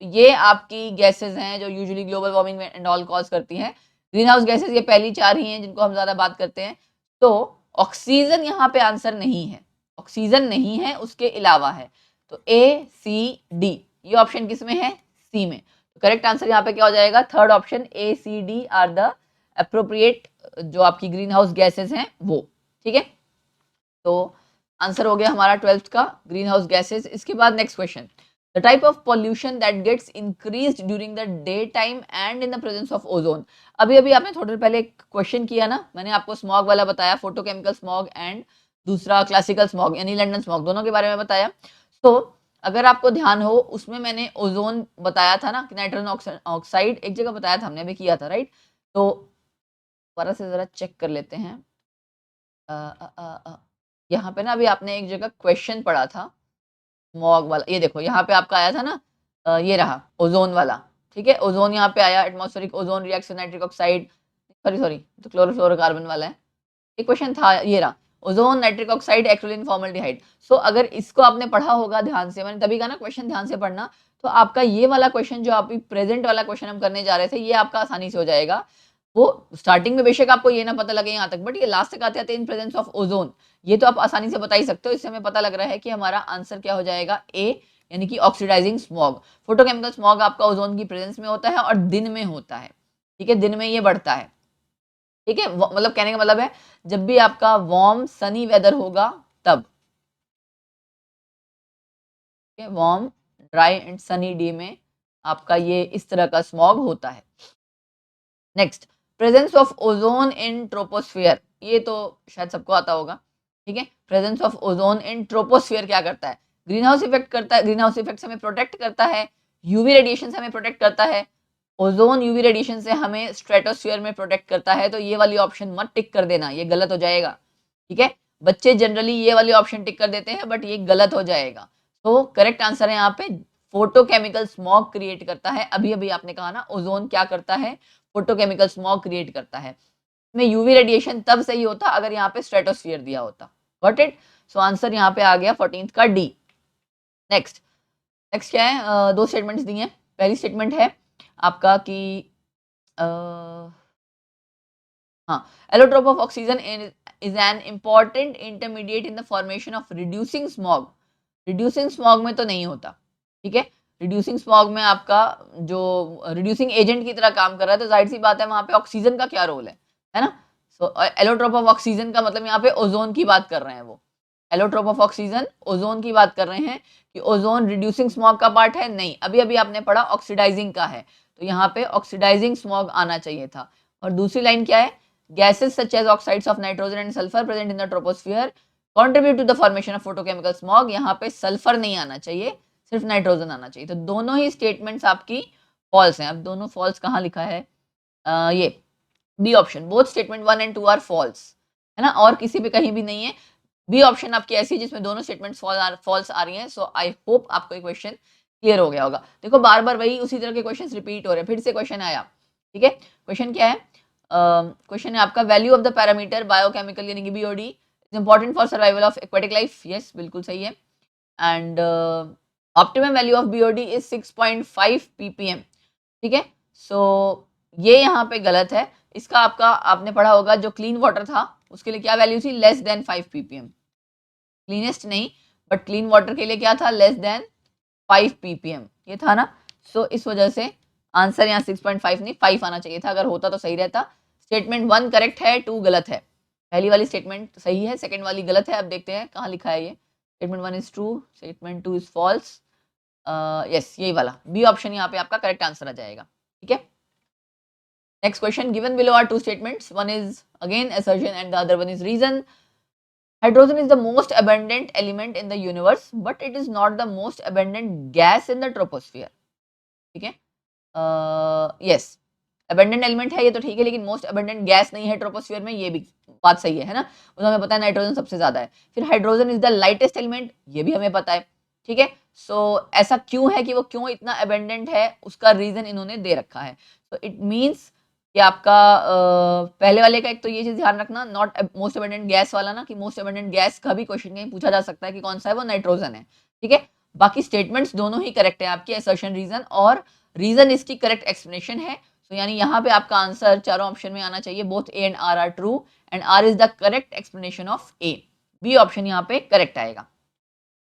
ये आपकी गैसेस हैं जो usually global warming and all cause करती हैं। ग्रीन हाउस गैसेस ये पहली चार ही हैं जिनको हम ज्यादा बात करते हैं। तो ऑक्सीजन यहाँ पे आंसर नहीं है, ऑक्सीजन नहीं है, उसके अलावा है, तो A, C, D, ये ऑप्शन किस में है, सी में। तो करेक्ट आंसर यहाँ पे क्या हो जाएगा, third option A, C, D are the appropriate जो आपकी ग्रीन हाउस गैसेस हैं वो, ठीक है। तो आंसर हो गया हमारा 12th का ग्रीन हाउस गैसेस। इसके बाद next question, the type of pollution that gets increased during the daytime and in the presence of ozone। अभी अभी आपने थोड़ी देर पहले एक क्वेश्चन किया ना, मैंने आपको स्मॉग वाला बताया, फोटोकेमिकल स्मॉग एंड दूसरा क्लासिकल स्मॉग यानी लंदन स्मॉग, दोनों के बारे में बताया। तो अगर आपको ध्यान हो उसमें मैंने ओजोन बताया था ना, नाइट्रोजन ऑक्साइड एक जगह बताया था, हमने अभी किया था, राइट। तो दोबारा से जरा चेक कर लेते हैं, यहाँ पे ना अभी आपने एक जगह क्वेश्चन पढ़ा था स्मॉग वाला, ये देखो यहाँ पे आपका आया था ना, ये रहा ओजोन वाला, ठीक है, ओजोन यहाँ पे आया, atmospheric ozone reacts with nitric oxide, sorry sorry तो क्लोरोफ्लोरोकार्बन वाला है, एक क्वेश्चन था, ये रहा ओजोन, नाइट्रिक ऑक्साइड, एक्रिलिन, फॉर्मल्डिहाइड। सो अगर इसको आपने पढ़ा होगा ध्यान से, मैंने तभी कहा ना क्वेश्चन ध्यान से पढ़ना, तो आपका ये वाला क्वेश्चन जो आप प्रेजेंट वाला क्वेश्चन हम करने जा रहे थे, ये आपका आसानी से हो जाएगा। वो स्टार्टिंग में बेशक आपको ये ना पता लगे यहाँ तक, बट ये लास्ट तक आते आते इन प्रेजेंस ऑफ ओजोन, ये तो आप आसानी से बता ही सकते हो। इससे हमें पता लग रहा है कि हमारा आंसर क्या हो जाएगा, ए, यानी कि ऑक्सीडाइजिंग स्मॉग। फोटोकेमिकल स्मॉग आपका ओजोन की प्रेजेंस में होता है और दिन में होता है, ठीक है, दिन में ये बढ़ता है, ठीक है, मतलब कहने का मतलब है जब भी आपका वार्म सनी वेदर होगा तब, warm dry and sunny day में आपका ये इस तरह का स्मॉग होता है। Next, presence of ozone in troposphere, ये तो शायद सबको आता होगा, ठीक है, presence of ozone in troposphere क्या करता है, ग्रीन हाउस इफेक्ट करता है, ग्रीन हाउस इफेक्ट से हमें प्रोटेक्ट करता है, यूवी रेडिएशन से हमें प्रोटेक्ट करता है, ओजोन यूवी रेडिएशन से हमें स्ट्रेटोस्फियर में प्रोटेक्ट करता है। तो ये वाली ऑप्शन मत टिक कर देना, ये गलत हो जाएगा, ठीक है, बच्चे जनरली ये वाली ऑप्शन टिक कर देते हैं बट ये गलत हो जाएगा। तो करेक्ट आंसर है यहाँ पे फोटोकेमिकल स्मॉग क्रिएट करता है, अभी अभी आपने कहा ना ओजोन क्या करता है, फोटोकेमिकल स्मॉग क्रिएट करता है। इसमें यूवी रेडिएशन तब सही होता अगर यहाँ पे स्ट्रेटोस्फियर दिया होता, गॉट इट। सो आंसर यहाँ पे आ गया 14th का डी। नेक्स्ट, नेक्स्ट क्या है, दो स्टेटमेंट्स दी हैं, पहली स्टेटमेंट है आपका कि हाँ, allotrope of oxygen is an important intermediate in the formation of reducing smog. Reducing smog में तो नहीं होता, ठीक है, रिड्यूसिंग स्मॉग में आपका जो रिड्यूसिंग एजेंट की तरह काम कर रहा है, तो जाहिर सी बात है वहां पे ऑक्सीजन का क्या रोल है ना। सो एलोट्रोप ऑफ ऑक्सीजन का मतलब यहाँ पे ओजोन की बात कर रहे हैं वो, एलोट्रोप ऑफ ऑक्सीजन ओजोन की बात कर रहे हैं कि ओजोन रिड्यूसिंग स्मॉग का पार्ट है, नहीं, अभी अभी आपने पढ़ा ऑक्सीडाइजिंग का है, तो यहाँ पे ऑक्सीडाइजिंग स्मॉग आना चाहिए था। और दूसरी लाइन क्या है, gases such as oxides of nitrogen and sulfur present in the troposphere contribute to the formation of photochemical smog। यहाँ पे सल्फर नहीं आना चाहिए, सिर्फ नाइट्रोजन आना चाहिए। तो दोनों ही स्टेटमेंट्स आपकी फॉल्स हैं। अब दोनों फॉल्स कहाँ लिखा है, ये B option, both statement 1 and 2 are false, है ना, और किसी भी कहीं भी नहीं है। बी ऑप्शन आपकी ऐसी जिसमें दोनों स्टेटमेंट्स फॉल्स आ रही हैं। सो आई होप आपको ये क्वेश्चन क्लियर हो गया होगा। देखो बार बार वही उसी तरह के क्वेश्चन रिपीट हो रहे हैं, फिर से क्वेश्चन आया, ठीक है, क्वेश्चन क्या है, क्वेश्चन है आपका, value of the parameter biochemical यानी कि BOD is important for survival of aquatic life. Yes, बिल्कुल सही है। And optimum value of BOD is 6.5 ppm, ठीक है। सो ये यहाँ पे गलत है। इसका आपने पढ़ा होगा जो क्लीन वाटर था उसके लिए क्या वैल्यू थी, लेस देन 5 ppm। क्लीनेस्ट नहीं बट क्लीन वाटर के लिए क्या था, लेस देन 5 ppm ये था ना। सो इस वजह से आंसर यहाँ 6.5 नहीं 5 आना चाहिए था, अगर होता तो सही रहता। स्टेटमेंट 1 करेक्ट है, 2 गलत है। पहली वाली स्टेटमेंट सही है, सेकंड वाली गलत है। अब देखते हैं कहाँ लिखा है ये। Statement 1 is true, statement 2 is false. Yes यही वाला बी ऑप्शन यहाँ पे आपका करेक्ट आंसर आ जाएगा, ठीक है। Next question, given below are two statements, one is again assertion and the other one is reason. Hydrogen is the most abundant element in the universe, but it is not the most abundant gas in the troposphere. ठीक है, yes abundant element है ये तो ठीक है, लेकिन most abundant gas नहीं है ट्रोपोस्फियर में, ये भी बात सही है ना। उसमें हमें पता है नाइट्रोजन सबसे ज्यादा है। फिर hydrogen is the lightest element, ये भी हमें पता है, ठीक है। सो ऐसा क्यों है कि वो क्यों इतना अबेंडेंट है, उसका रीजन इन्होंने दे रखा है। तो इट मीन्स कि आपका पहले वाले का एक तो ये चीज ध्यान रखना, नॉट मोस्ट अबेंडेंट गैस वाला ना, कि मोस्ट अबेंडेंट गैस का भी क्वेश्चन कहीं पूछा जा सकता है कि कौन सा है, वो नाइट्रोजन है, ठीक है। बाकी स्टेटमेंट्स दोनों ही करेक्ट है आपकी, असर्शन रीजन और रीजन इसकी करेक्ट एक्सप्लेनेशन है। तो यानी यहाँ पे आपका आंसर चारों ऑप्शन में आना चाहिए, both A and R true and R is the correct explanation of A. B option यहाँ पे करेक्ट आएगा।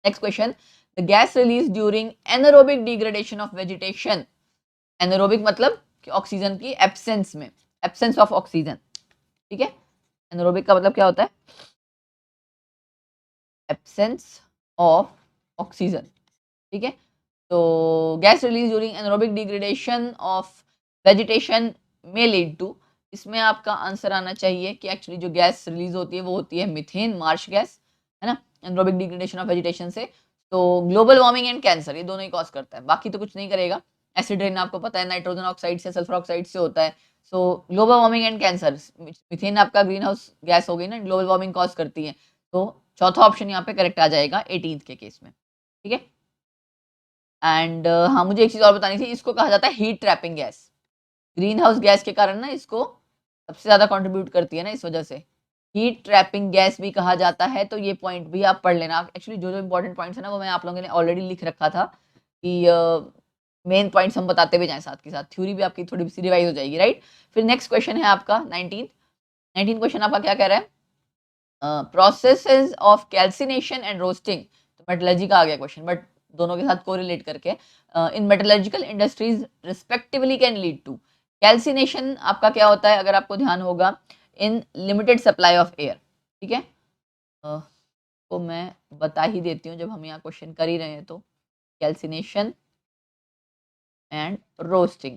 Next question, the gas release during anaerobic degradation of vegetation. Anaerobic मतलब कि ऑक्सीजन की एब्सेंस में, एब्सेंस ऑफ ऑक्सीजन, ठीक है। Anaerobic का मतलब क्या होता है, एब्सेंस ऑफ ऑक्सीजन, ठीक है। तो gas release during anaerobic degradation of vegetation में लीड टू, इसमें आपका आंसर आना चाहिए कि एक्चुअली जो गैस रिलीज होती है वो होती है मीथेन, मार्श गैस, है ना, एनारोबिक डिग्रेडेशन ऑफ वेजिटेशन से। तो ग्लोबल वार्मिंग एंड कैंसर ये दोनों ही कॉज करता है, बाकी तो कुछ नहीं करेगा। एसिड रेन आपको पता है नाइट्रोजन ऑक्साइड से, सल्फर ऑक्साइड से होता है। सो global warming and cancer, methane आपका ग्रीन हाउस गैस हो गई ना, ग्लोबल वार्मिंग कॉज करती है। तो चौथा ऑप्शन यहाँ पे करेक्ट आ जाएगा 18th के केस में, ठीक है। एंड हाँ मुझे एक चीज और बतानी थी, इसको कहा जाता है heat trapping gas. Green house gas के कारण ना इसको सबसे ज्यादा कंट्रीब्यूट करती है ना, इस वजह से हीट ट्रैपिंग गैस भी कहा जाता है। तो ये पॉइंट भी आप पढ़ लेना। एक्चुअली जो जो इंपॉर्टेंट पॉइंट्स है ना वो मैं आप लोगों ने ऑलरेडी लिख रखा था कि मेन पॉइंट्स हम बताते भी जाएं साथ के साथ, थ्योरी भी आपकी थोड़ी सी रिवाइज हो जाएगी, राइट। फिर नेक्स्ट क्वेश्चन है आपका 19 क्वेश्चन आपका क्या कह रहा है, processes of calcination and roasting. तो मेटलर्जी का आ गया क्वेश्चन, बट दोनों के साथ कोरिलेट करके, in metallurgical industries respectively can lead to. Calcination आपका क्या होता है, अगर आपको ध्यान होगा, in limited supply of air, ठीक है। तो मैं बता ही देती हूँ जब हम यहाँ क्वेश्चन कर ही रहे हैं तो, कैल्सिनेशन एंड रोस्टिंग।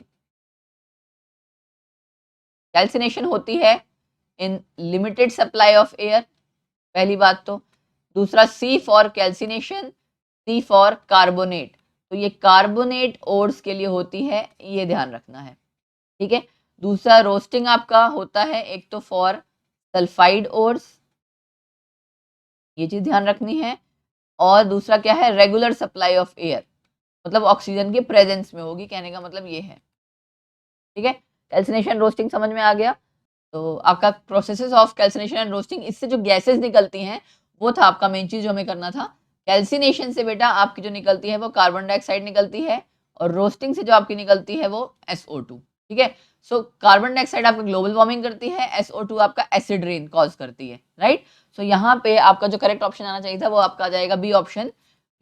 कैल्सिनेशन होती है in limited supply of air, पहली बात तो। दूसरा C for calcination, C for carbonate. तो ये कार्बोनेट ओर्स के लिए होती है, ये ध्यान रखना है, ठीक है। दूसरा रोस्टिंग आपका होता है एक तो फॉर सल्फाइड ओर्स, ये चीज ध्यान रखनी है। और दूसरा क्या है, रेगुलर सप्लाई ऑफ एयर, मतलब ऑक्सीजन के प्रेजेंस में होगी, कहने का मतलब ये है, ठीक है। कैल्सिनेशन रोस्टिंग समझ में आ गया। तो आपका processes of calcination and roasting, इससे जो गैसेस निकलती हैं वो था आपका मेन चीज जो हमें करना था। कैल्सिनेशन से बेटा आपकी जो निकलती है वो कार्बन डाइऑक्साइड निकलती है, और रोस्टिंग से जो आपकी निकलती है वो SO2, ठीक है। सो कार्बन डाइऑक्साइड आपका ग्लोबल वार्मिंग करती है, SO2 आपका एसिड रेन कॉज करती है, राइट। सो यहाँ पे आपका जो करेक्ट ऑप्शन आना चाहिए था वो आपका आ जाएगा B option,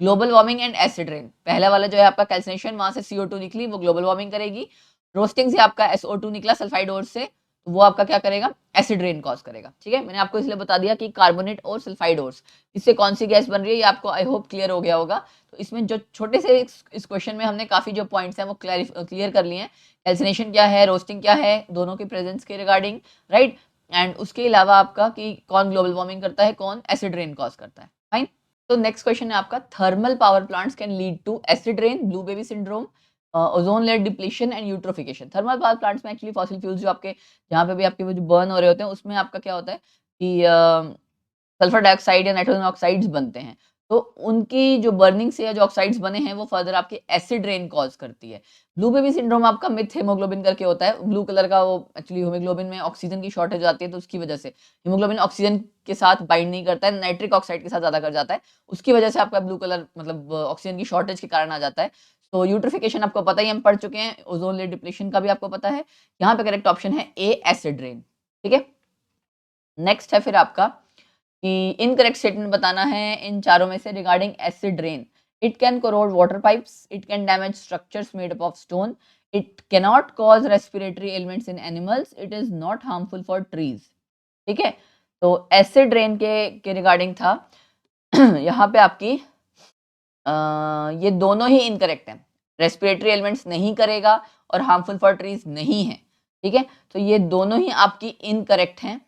global warming and acid rain. पहला वाला जो है आपका कैल्सिनेशन, वहां से CO2 निकली वो ग्लोबल वार्मिंग करेगी। रोस्टिंग से आपका SO2 निकला सल्फाइड ओर से, वो आपका क्या करेगा, एसिड रेन कॉज करेगा, ठीक है। मैंने आपको इसलिए बता दिया कि कार्बोनेट और सल्फाइड ओर्स, इससे कौन सी गैस बन रही है ये आपको आई होप क्लियर हो गया होगा। तो इसमें जो छोटे से इस क्वेश्चन में हमने काफी जो पॉइंट्स हैं वो क्लियर कर लिए हैं। कैल्सिनेशन क्या है, रोस्टिंग क्या है, दोनों के प्रेजेंस के रिगार्डिंग, राइट। एंड उसके अलावा आपका कि कौन ग्लोबल वार्मिंग करता है, कौन एसिड रेन कॉज करता है, फाइन। तो नेक्स्ट क्वेश्चन है आपका, thermal power plants can lead to acid rain, blue baby syndrome, ozone layer depletion and eutrophication. Thermal power plants में एक्चुअली फॉसिल फ्यूल्स जो आपके जहाँ पे भी आपके वो जो बर्न हो रहे होते हैं उसमें आपका क्या होता है कि सल्फर डाइऑक्साइड या नाइट्रोजन ऑक्साइड्स बनते हैं। तो उनकी जो बर्निंग से जो ऑक्साइड्स बने हैं वो फर्दर आपके एसिड रेन कॉज करती है। ब्लू बेबी सिंड्रोम आपका मिथ हीमोग्लोबिन करके होता है। ब्लू कलर का वो एक्चुअली हीमोग्लोबिन में ऑक्सीजन की शॉर्टेज आती है, तो उसकी वजह से हीमोग्लोबिन ऑक्सीजन के साथ बाइंड नहीं करता है, नाइट्रिक ऑक्साइड के साथ ज़्यादा कर जाता है। उसकी वजह से आपका ब्लू कलर मतलब ऑक्सीजन की शॉर्टेज के कारण आ जाता है। तो यूट्रिफिकेशन आपको पता ही, हम पढ़ चुके हैं। ओजोन लेयर डिप्लीशन का भी आपको पता है। यहाँ पे करेक्ट ऑप्शन है ए, एसिड रेन। ठीक है, नेक्स्ट है फिर आपका कि इनकरेक्ट स्टेटमेंट बताना है इन चारों में से regarding acid rain. It can corrode water pipes, it can damage structures made up of stone, it cannot cause respiratory elements in animals, it is not harmful for trees. ठीक है, तो acid rain के regarding था। यहाँ पे आपकी ये दोनों ही इनकरेक्ट है। रेस्पिरेटरी एलिमेंट्स नहीं करेगा और हार्मफुल फॉर ट्रीज नहीं है। ठीक है, तो ये दोनों ही आपकी इनकरेक्ट हैं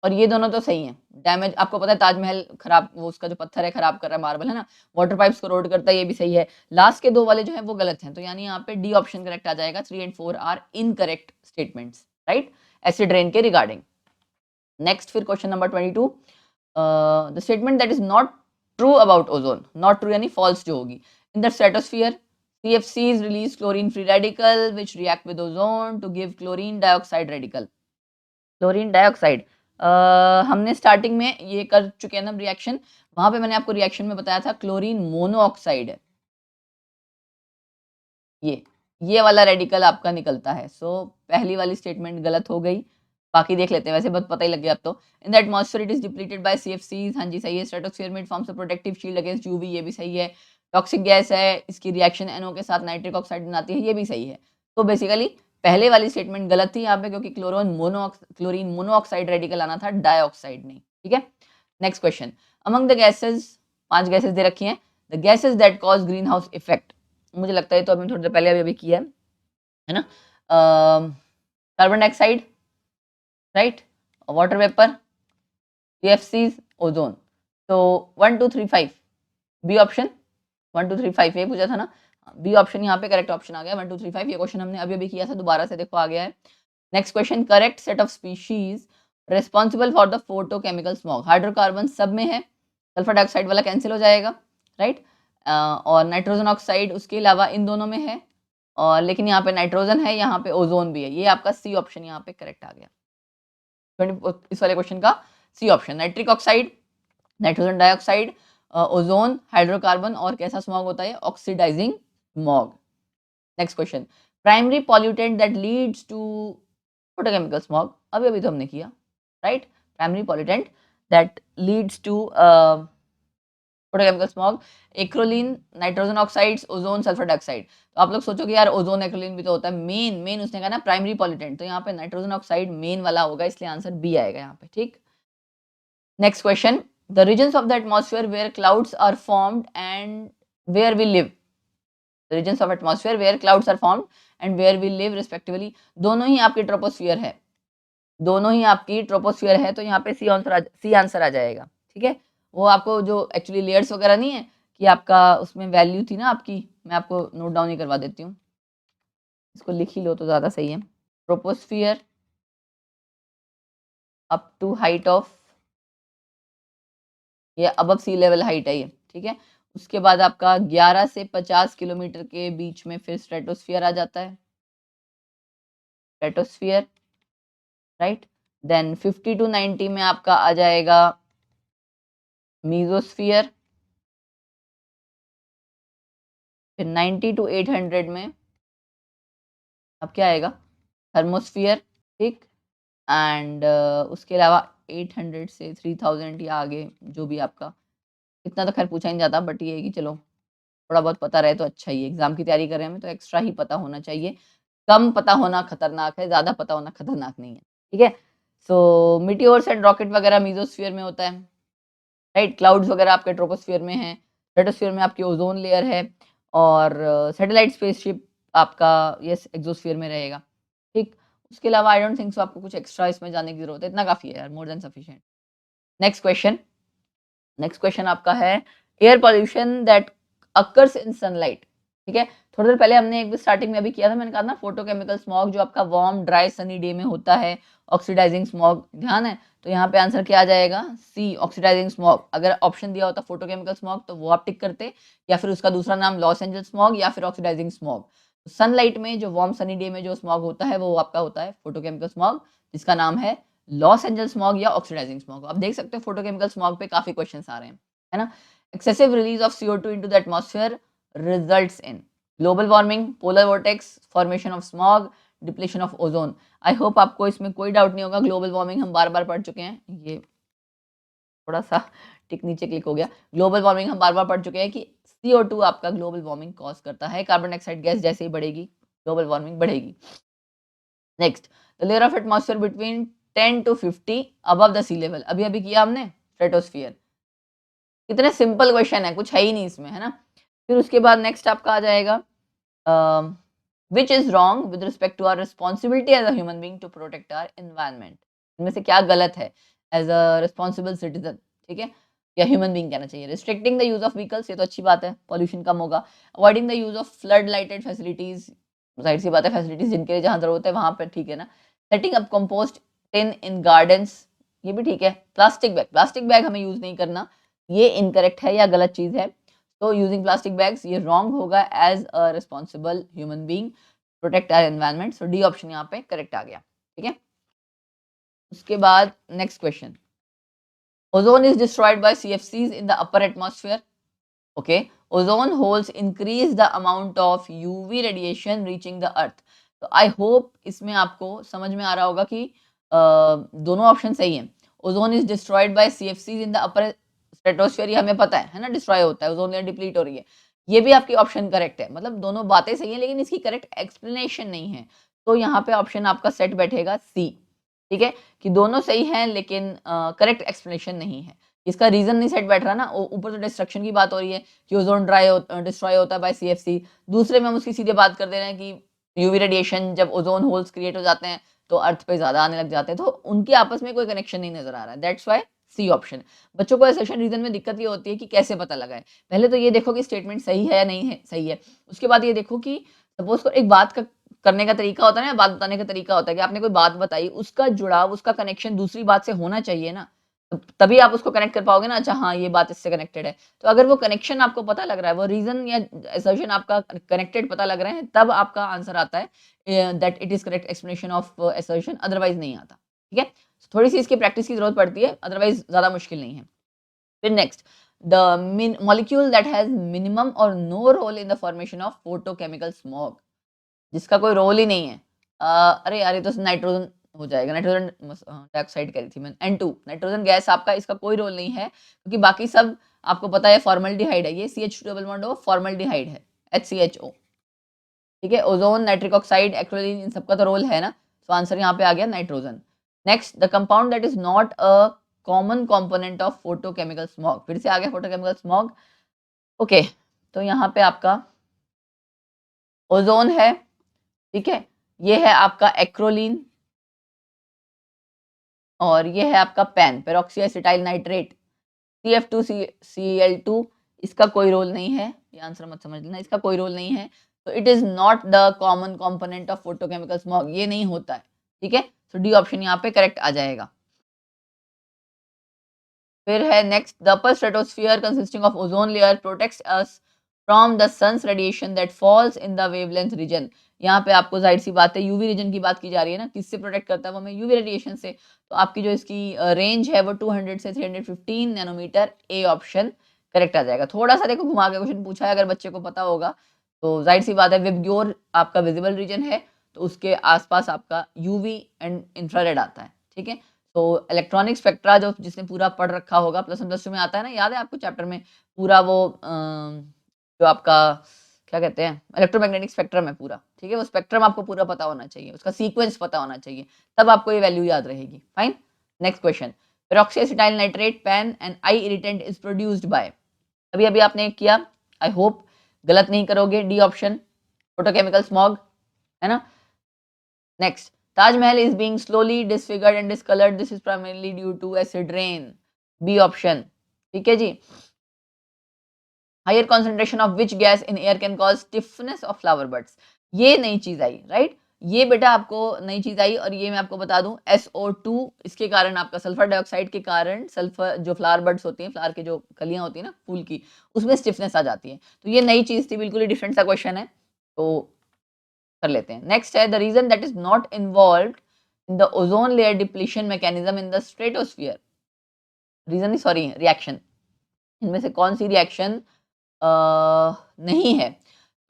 और ये दोनों तो सही हैं। डैमेज आपको पता है, ताजमहल खराब, वो उसका जो पत्थर है खराब कर रहा है, मार्बल है ना, वाटर पाइप्स को रोड करता है, ये भी सही है। लास्ट के दो वाले जो है वो गलत हैं, तो यानी यहाँ पे डी ऑप्शन करेक्ट आ जाएगा। 3 and 4 are incorrect statements, right, acid rain के रिगार्डिंग। नेक्स्ट फिर question number 22, the statement that is not true about ozone. Not true यानी फॉल्स जो होगी। In the stratosphere CFCs release chlorine free radical which react with ozone to give chlorine dioxide radical. Chlorine dioxide हमने starting में ये कर चुके हैं ना रिएक्शन, वहां पे मैंने आपको रिएक्शन में बताया था क्लोरीन मोनोऑक्साइड है, ये वाला रेडिकल आपका निकलता है। सो पहली वाली स्टेटमेंट गलत हो गई। बाकी देख लेते हैं, वैसे बहुत पता ही लग गया अब तो। In the atmosphere it is depleted by CFCs, हाँ जी सही है। स्ट्रेटोस्फीयर में it forms a protective shield against UV, ये भी सही है। टॉक्सिक गैस है, इसकी रिएक्शन NO के साथ नाइट्रिक ऑक्साइड बनाती है, ये भी सही है। तो बेसिकली पहले वाली स्टेटमेंट गलत थी यहाँ पे, क्योंकि क्लोरीन मोनोऑक्साइड रेडिकल आना था, डाइऑक्साइड नहीं। ठीक है, next question. Among the gases, 5 gases दे रखी हैं। The gases that cause greenhouse effect, मुझे लगता है तो अभी थोड़ी देर पहले अभी किया है ना। Carbon dioxide, right, water vapour, CFCs, ozone. तो 1 2 3 5 बी ऑप्शन, 1 2 3 5 ये पूछा था ना, बी ऑप्शन यहाँ पे करेक्ट ऑप्शन आ गया। 1 2 3 5 ये क्वेश्चन हमने अभी किया था, दोबारा से देखो आ गया है। Next question, correct set of species responsible for the photochemical smog. Hydrocarbon सब में है, सल्फर डाइऑक्साइड वाला कैंसिल हो जाएगा, राइट। और नाइट्रोजन ऑक्साइड उसके अलावा इन दोनों में है, और लेकिन यहाँ पे नाइट्रोजन है, यहाँ पे ओजोन भी है। ये आपका सी ऑप्शन यहाँ पे करेक्ट आ गया। इस वाले क्वेश्चन का C option, nitric oxide, nitrogen dioxide, ozone, hydrocarbon और कैसा स्मॉग होता है, oxidising smog. Next question, primary pollutant that leads to photochemical smog, अभी तो हमने किया, right. Primary pollutant that leads to photochemical smog, acrolein, nitrogen oxides, ozone, sulphur dioxide. तो आप लोग सोचोगे यार ओजोन एक्रोलीन भी तो होता है। मेन उसने कहा ना प्राइमरी पॉल्यूटेंट, तो यहाँ पे नाइट्रोजन ऑक्साइड मेन वाला होगा, इसलिए आंसर बी आएगा यहाँ पे। ठीक, next question, the regions of the atmosphere where clouds are formed and where we live. The regions of atmosphere where clouds are formed and where we live respectively, दोनों ही आपकी ट्रोपोस्फियर है, दोनों ही आपकी ट्रोपोस्फियर है, तो यहाँ पे सी आंसर आ जाएगा। ठीक है, वो आपको जो एक्चुअली लेयर्स वगैरह नहीं है कि आपका उसमें वैल्यू थी ना आपकी, मैं आपको नोट डाउन ही करवा देती हूँ, इसको लिख ही लो तो ज़्यादा सही है। Troposphere up to height of, ये अबव सी लेवल हाइट है ये, ठीक है। उसके बाद आपका 11 से 50 किलोमीटर के बीच में फिर स्ट्रेटोस्फियर आ जाता है, स्ट्रेटोस्फियर, राइट। देन 50 टू 90 में आपका आ जाएगा मीजोस्फियर, फिर 90 टू 800 में अब क्या आएगा, थर्मोस्फियर, ठीक। एंड उसके अलावा 800 से 3000 या आगे जो भी आपका, इतना तो खैर पूछा ही नहीं जाता, बट ये है कि चलो थोड़ा बहुत पता रहे तो अच्छा ही है। एग्जाम की तैयारी कर रहे हैं तो एक्स्ट्रा ही पता होना चाहिए। कम पता होना खतरनाक है, ज़्यादा पता होना खतरनाक नहीं है। ठीक है, सो मीटियोर्स एंड रॉकेट वगैरह मीजोस्फीयर में होता है, राइट। क्लाउड्स वगैरह आपके ट्रोपोस्फियर में है, स्ट्रेटोस्फियर में आपकी ओजोन लेयर है, और सैटेलाइट स्पेसशिप आपका यस एक्सोस्फियर में रहेगा। ठीक, उसके अलावा आई डोंट थिंक सो आपको कुछ एक्स्ट्रा इसमें जाने की जरूरत है, इतना काफ़ी है यार, more than sufficient. Next question, next question आपका है air pollution that occurs in sunlight. ठीक है। थोड़ी देर पहले हमने एक स्टार्टिंग में अभी किया था, मैंने कहा था ना फोटोकेमिकल स्मॉग जो आपका वार्म ड्राई सनी डे में होता है, ऑक्सीडाइजिंग स्मॉग, ध्यान है। तो यहाँ पे आंसर क्या आ जाएगा, सी ऑक्सीडाइजिंग स्मॉग। अगर ऑप्शन दिया होता फोटोकेमिकल स्मॉग तो वो आप टिक करते, या फिर उसका दूसरा नाम लॉस एंजल्स स्मॉग या फिर ऑक्सीडाइजिंग स्मॉग। सनलाइट में जो वार्म सनी डे में जो स्मॉग होता है वो आपका होता है फोटोकेमिकल स्मॉग, जिसका नाम है लॉस एंजल्स स्मॉग या ऑक्सीडाइजिंग स्मॉग। आप देख सकते हो फोटोकेमिकल स्मॉग पे काफी क्वेश्चन आ रहे हैं, है ना। Excessive release of CO2 into the atmosphere results in global warming, polar vortex, formation of smog, depletion of ozone. I hope आपको इसमें कोई डाउट नहीं होगा। ग्लोबल वार्मिंग हम बार बार पढ़ चुके हैं, ये थोड़ा सा टिक नीचे क्लिक हो गया। ग्लोबल वार्मिंग हम बार बार पढ़ चुके हैं कि CO2 आपका ग्लोबल वार्मिंग कॉज करता है। कार्बन डाइऑक्साइड गैस जैसे ही बढ़ेगी ग्लोबल वार्मिंग बढ़ेगी। Next, the layer of atmosphere between 10 to 50 above the sea level. अभी अभी किया हमने स्ट्रेटोस्फियर। कितने सिंपल क्वेश्चन है, कुछ है ही नहीं इसमें, है ना। फिर उसके बाद नेक्स्ट आपका आ जाएगा which is wrong with respect to our responsibility as a human being to protect our environment. इनमें से क्या गलत है एज अ रिस्पॉन्सिबल सिटीजन, ठीक है, या ह्यूमन बीइंग कहना चाहिए। Restricting the use of vehicles, ये तो अच्छी बात है, पॉल्यूशन कम होगा। Avoiding the use of flood lighted facilities, जाहिर सी बात है फैसिलिटीज जिनके लिए जहां जरूरत है वहां पर, ठीक है ना। Setting up compost tin in gardens, ये भी ठीक है। प्लास्टिक बैग हमें यूज नहीं करना, ये इनकरेक्ट है या गलत चीज है। तो यूजिंग प्लास्टिक बैग्स ये रॉन्ग होगा as a responsible human being protect our environment. So D option यहाँ पे करेक्ट आ गया, ठीक है। उसके बाद next question, ozone is destroyed by CFCs in the upper atmosphere. Okay, ozone holes increase the amount of UV radiation reaching the earth. तो I hope इसमें आपको समझ में आ रहा होगा कि दोनों ऑप्शन सही हैं। Ozone is destroyed by CFCs in the upper stratosphere, ये हमें पता है ना, डिस्ट्रॉय होता है, ओजोन लेयर डिप्लीट हो रही है। ये भी आपकी ऑप्शन करेक्ट है, मतलब दोनों बातें सही हैं लेकिन इसकी करेक्ट एक्सप्लेनेशन नहीं है। तो यहाँ पे ऑप्शन आपका सेट बैठेगा सी, ठीक है, कि दोनों सही हैं लेकिन करेक्ट एक्सप्लेनेशन नहीं है। इसका रीजन नहीं सेट बैठ रहा ना, ऊपर तो डिस्ट्रक्शन की बात हो रही है कि ओजोन डिस्ट्रॉय होता है बाय CFC, दूसरे में हम उसकी सीधे बात कर दे रहे हैं कि यूवी रेडिएशन जब ओजोन होल्स क्रिएट हो जाते हैं तो अर्थ पे ज्यादा आने लग जाते हैं, तो उनके आपस में कोई कनेक्शन नहीं नजर आ रहा है। That's why C option. बच्चों को असर्शन रीजन में दिक्कत ये होती है कि कैसे पता लगाए। पहले तो ये देखो कि स्टेटमेंट सही है या नहीं है, सही है। उसके बाद ये देखो कि सपोज एक बात का करने का तरीका होता है ना, बात बताने का तरीका होता है कि आपने कोई बात बताई, उसका जुड़ाव, उसका कनेक्शन दूसरी बात से होना चाहिए ना, तभी आप उसको कनेक्ट कर पाओगे ना। अच्छा हाँ, ये बात इससे कनेक्टेड है। तो अगर वो कनेक्शन आपको पता लग रहा है, वो रीजन या असर्शन आपका कनेक्टेड पता लग रहे हैं, तब आपका आंसर आता है that it is correct explanation of assertion, otherwise नहीं आता, ठीक है। थोड़ी सी इसकी प्रैक्टिस की जरूरत पड़ती है, अदरवाइज ज्यादा मुश्किल नहीं है। फिर next, the molecule that has minimum और no role in the formation of photochemical smog, जिसका कोई रोल ही नहीं है। अरे यार, ये तो नाइट्रोजन हो जाएगा, नाइट्रोजन डाइऑक्साइड कह रही थी मैंने, N2 नाइट्रोजन गैस आपका, इसका कोई रोल नहीं है क्योंकि बाकी सब आपको पता है फॉर्मल्डिहाइड है, ये CH2 डबल बॉन्ड हो फॉर्मल्डिहाइड है, HCHO, ठीक है। ओजोन, नाइट्रिक ऑक्साइड, एक्रिलिन, इन सबका तो रोल है ना। तो आंसर यहाँ पे आ गया nitrogen. Next, the compound that is not a common component of photochemical smog, फिर से आ गया फोटोकेमिकल स्मॉग। ओके, तो यहाँ पे आपका ओजोन है, ठीक है, ये है आपका एक्रोलीन, और ये है आपका pan peroxy acetyl nitrate, CF2Cl2, इसका कोई रोल नहीं है, ये आंसर मत समझ लेना, इसका कोई रोल नहीं है। तो it is not the common component of photochemical smog, ये नहीं होता है, ठीक है। तो डी ऑप्शन यहाँ पे करेक्ट आ जाएगा। फिर है next, the upper stratosphere consisting of ozone layer protects us from the sun's radiation that falls in the wavelength region. यहाँ पे आपको जाहिर सी बात है यूवी रीजन की बात की जा रही है ना, किससे प्रोटेक्ट करता है वो हमें, यूवी रेडिएशन से। तो आपकी जो इसकी रेंज है वो 200 से 315 नैनोमीटर, ए ऑप्शन करेक्ट आ जाएगा। थोड़ा सा देखो घुमा के क्वेश्चन पूछा है, अगर बच्चे को पता होगा तो जाहिर सी बात है विबग्योर आपका विजिबल रीजन है, तो उसके आसपास आपका यूवी एंड इंफ्रारेड आता है, ठीक है। तो इलेक्ट्रॉनिक स्पेक्ट्रा जो जिसने पूरा पढ़ रखा होगा, प्लस वन प्लस टू में आता है ना, याद है आपको चैप्टर में पूरा वो जो आपका क्या कहते हैं इलेक्ट्रोमैग्नेटिक स्पेक्ट्रम है पूरा, ठीक है। वो स्पेक्ट्रम आपको पूरा पता होना चाहिए, उसका सीक्वेंस पता होना चाहिए, तब आपको ये वैल्यू याद रहेगी। Fine, next question, peroxyacetyl nitrate PAN and eye irritant is produced by, अभी अभी आपने किया, आई होप गलत नहीं करोगे, डी ऑप्शन फोटोकेमिकल स्मॉग, है ना। Next, Taj Mahal is being slowly disfigured and discolored. This is primarily due to acid rain. B option, ठीक है जी। Higher concentration of which gas in air can cause stiffness of flower buds. ये नई चीज आई, right, ये बेटा आपको नई चीज आई। और ये मैं आपको बता दूं SO2, इसके कारण आपका सल्फर डाइऑक्साइड के कारण सल्फर जो फ्लावर बड्स होती हैं, फ्लावर की जो कलियां होती है ना फूल की, उसमें स्टिफनेस आ जाती है। तो ये नई चीज थी, बिल्कुल ही डिफरेंट सा क्वेश्चन है, तो कर लेते हैं। नेक्स्ट है the region that is not involved in the ozone layer depletion mechanism in the stratosphere. Region नहीं, सॉरी, रिएक्शन, इनमें से कौन सी रिएक्शन नहीं है?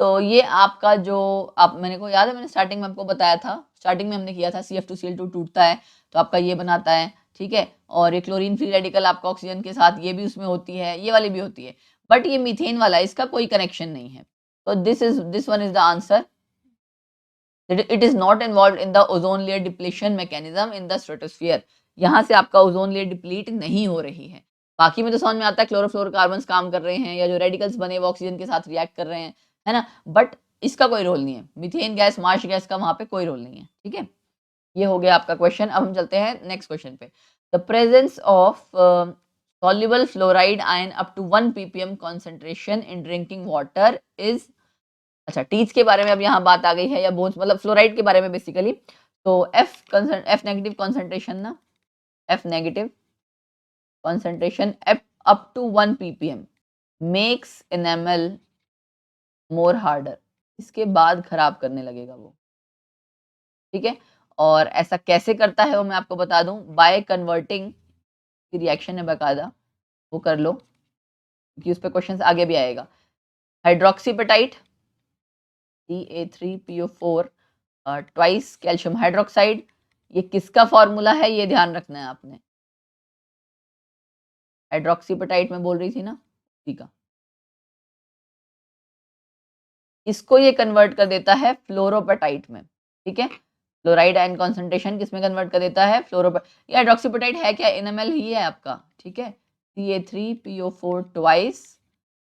तो ये आपका जो आप, मैंने को याद है मैंने स्टार्टिंग में आपको बताया था, स्टार्टिंग में हमने किया था CF2Cl2 टूटता है तो आपका ये बनाता है, ठीक है, और ये क्लोरीन फ्री रेडिकल आपका ऑक्सीजन के साथ ये भी उसमें होती है, ये वाली भी होती है, बट ये मीथेन वाला है, इसका कोई कनेक्शन नहीं है। तो this one is the answer, it is not involve in the ozone layer depletion mechanism in the stratosphere. यहाँ से आपका ओजोन लेयर डिप्लीट नहीं हो रही है। बाकी में तो समझ में आता है क्लोरोफ्लोरोकार्बन्स काम कर रहे हैं या जो रेडिकल्स बने वो ऑक्सीजन के साथ रिएक्ट कर रहे हैं, है ना, बट इसका कोई रोल नहीं है। मीथेन गैस, मार्श गैस का वहां पे कोई रोल नहीं है, ठीक है। ये हो गया आपका क्वेश्चन। अब हम चलते हैं नेक्स्ट क्वेश्चन पे। The presence of soluble fluoride ion up to 1 ppm concentration in drinking water is, अच्छा, टीच के बारे में अब यहाँ बात आ गई है, या बोन्स मतलब फ्लोराइड के बारे में बेसिकली। तो F नेगेटिव कॉन्सेंट्रेशन ना, F negative concentration up to 1 ppm makes enamel more harder. इसके बाद खराब करने लगेगा वो, ठीक है। और ऐसा कैसे करता है वो मैं आपको बता दूं, बाय कन्वर्टिंग की रिएक्शन है बकायदा, वो कर लो क्योंकि उस पर क्वेश्चन आगे भी आएगा। हाइड्रोक्सीपेटाइट CA3PO4 ट्वाइस कैल्शियम हाइड्रोक्साइड, ये किसका फॉर्मूला है ये ध्यान रखना है आपने। हाइड्रोक्सीपेटाइट में बोल रही थी ना, उसी का। इसको ये कन्वर्ट कर देता है फ्लोरोपेटाइट में, ठीक है। फ्लोराइड आयन कॉन्सेंट्रेशन किसमें कन्वर्ट कर देता है, ये हाइड्रोक्सीपेटाइट है क्या, एनएमएल ही है आपका, ठीक है। CA3PO4 ट्वाइस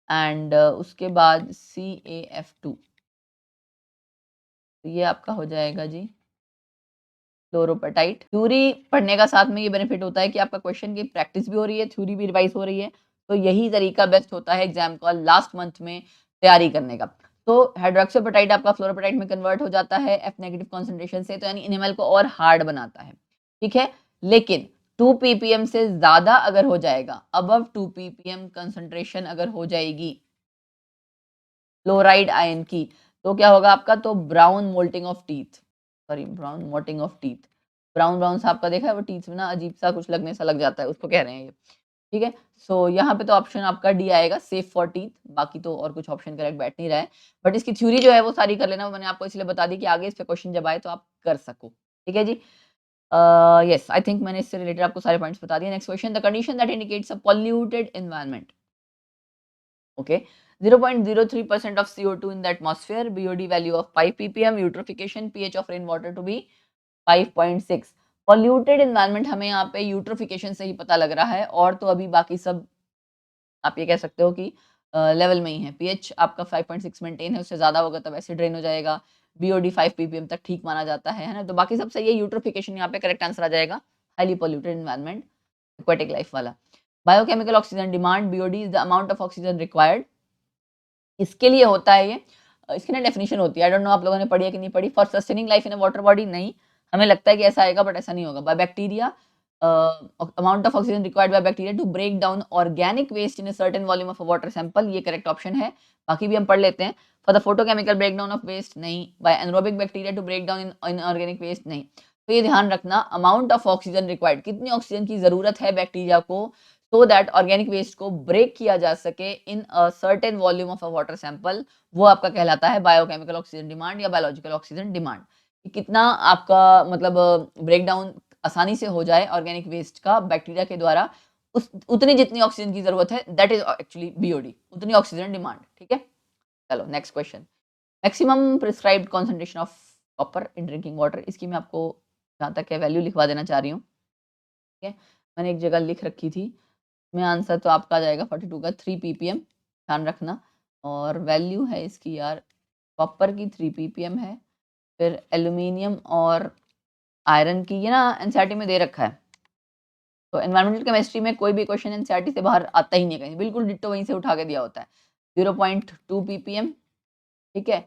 एंड उसके बाद CaF2, तो ये आपका हो जाएगा जी फ्लोरोपेटाइट। थ्योरी पढ़ने का साथ में ये बेनिफिट होता है कि आपका क्वेश्चन की प्रैक्टिस भी हो रही है, थ्योरी भी रिवाइज हो रही है, तो यही तरीका बेस्ट होता है एग्जाम का लास्ट मंथ में तैयारी करने का। तो हाइड्रोक्सीपेटाइट आपका फ्लोरोपेटाइट में कन्वर्ट हो जाता है F नेगेटिव कॉन्सेंट्रेशन से, तो यानी एनएमएल को और हार्ड बनाता है, ठीक है। लेकिन 2 ppm से ज्यादा अगर हो जाएगा, अबव 2 ppm कंसंट्रेशन अगर हो जाएगी फ्लोराइड आयन की, तो क्या होगा आपका, तो brown moulting of teeth, sorry brown mottling of teeth, brown brown सा आपका देखा है वो टीथ में ना अजीब सा कुछ लगने सा लग जाता है, उसको कह रहे हैं ये, ठीक है। सो यहाँ पे तो ऑप्शन आपका डी आएगा, सेफ फॉर टीथ। बाकी तो और कुछ ऑप्शन करेक्ट बैठ नहीं रहा है, बट इसकी थ्योरी जो है वो सारी कर लेना, मैंने आपको इसलिए बता दी कि आगे इस पे क्वेश्चन जब आए तो आप कर सको, ठीक है जी। यस, आई थिंक मैंने इससे रिलेटेड आपको सारे पॉइंट्स बता दिए। Next question, the condition that indicates a polluted environment, okay, 0.03% of CO2 in the atmosphere, BOD value of 5 ppm, eutrophication, pH of rainwater to be 5.6। Polluted environment हमें यहाँ पे eutrophication से ही पता लग रहा है, और तो अभी बाकी सब आप ये कह सकते हो कि लेवल में ही है। पीएच आपका 5.6 मेंटेन है, उससे ज्यादा होगा तब ऐसे ड्रेन हो जाएगा। बीओडी 5 ppm तक ठीक माना जाता है ना, तो बाकी सब सही है। यूट्रोफिकेशन यहाँ पे करेक्ट आंसर आ जाएगा, highly polluted environment, aquatic life वाला। Biochemical oxygen demand, BOD is the amount of oxygen required, इसके लिए होता है ये, इसकी ना डेफिनेशन होती है, आई डोंट नो आप लोगों ने पढ़ी है कि नहीं पढ़ी। For sustaining life in a water body, नहीं, हमें लगता है कि ऐसा आएगा बट ऐसा नहीं होगा। By bacteria, amount of oxygen required by bacteria to break down organic waste in a certain volume of a water sample, ये करेक्ट ऑप्शन है। बाकी भी हम पढ़ लेते हैं। For the photochemical break down of waste, नहीं। By anaerobic bacteria to break down inorganic waste, नहीं। तो ये ध्यान रखना, अमाउंट ऑफ ऑक्सीजन रिक्वायर्ड, कितनी ऑक्सीजन की जरूरत है बैक्टीरिया को so that organic waste को ब्रेक किया जा सके in a certain volume of a water sample, वो आपका कहलाता है बायोकेमिकल ऑक्सीजन डिमांड या बायोलॉजिकल ऑक्सीजन डिमांड। कितना आपका मतलब ब्रेक डाउन आसानी से हो जाए ऑर्गेनिक वेस्ट का बैक्टीरिया के द्वारा, उतनी जितनी ऑक्सीजन की जरूरत है, दैट इज एक्चुअली बीओडी, उतनी ऑक्सीजन डिमांड, ठीक है। चलो next question, maximum prescribed concentration of copper in drinking water, इसकी मैं आपको जहाँ तक है वैल्यू लिखवा देना चाह रही हूँ, ठीक है। मैंने एक जगह लिख रखी थी, में आंसर तो आपका आ जाएगा 42 का 3 ppm, ध्यान रखना। और वैल्यू है इसकी यार, कॉपर की 3 ppm है, फिर एल्यूमिनियम और आयरन की, ये ना एनसीईआरटी में दे रखा है। तो एनवायरमेंटल केमिस्ट्री में कोई भी क्वेश्चन एनसीईआरटी से बाहर आता ही नहीं कहीं, बिल्कुल डिट्टो वहीं से उठा के दिया होता है। 0.2 ppm, ठीक है।